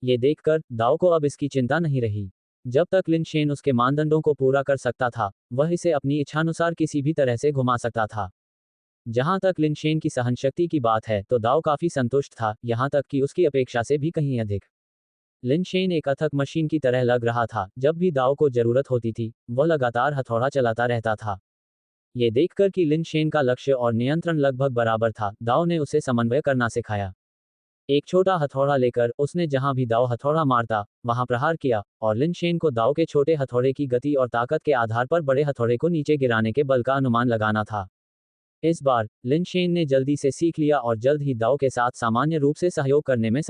ये देखकर दाओ को अब इसकी चिंता नहीं रही। जब तक लिन शेन उसके मानदंडों को पूरा कर सकता था, वह इसे अपनी इच्छानुसार किसी भी तरह से घुमा सकता था। जहां तक लिन शेन की सहनशक्ति की बात है, तो दाओ काफी संतुष्ट था, यहां तक कि उसकी अपेक्षा से भी कहीं अधिक। लिन शेन एक अथक मशीन की तरह लग रहा था, जब भी दाओ को जरूरत होती थी, वह लगातार हथौड़ा चलाता रहता था। ये देखकर कि लिन शेन का लक्ष्य और नियंत्रण लगभग बराबर था, दाओ ने उसे समन्वय करना सिखाया। एक छोटा हथौड़ा लेकर उसने जहां भी दाओ हथौड़ा मारता, वहां प्रहार किया, और लिन शेन को दाओ के छोटे हथौड़े की गति और ताकत के आधार पर बड़े हथौड़े को नीचे गिराने के बल का अनुमान लगाना था। इस बार लिन शेन ने जल्दी से सीख लिया और जल्द ही दाओ के साथ सामान्य रूप से सहयोग करने में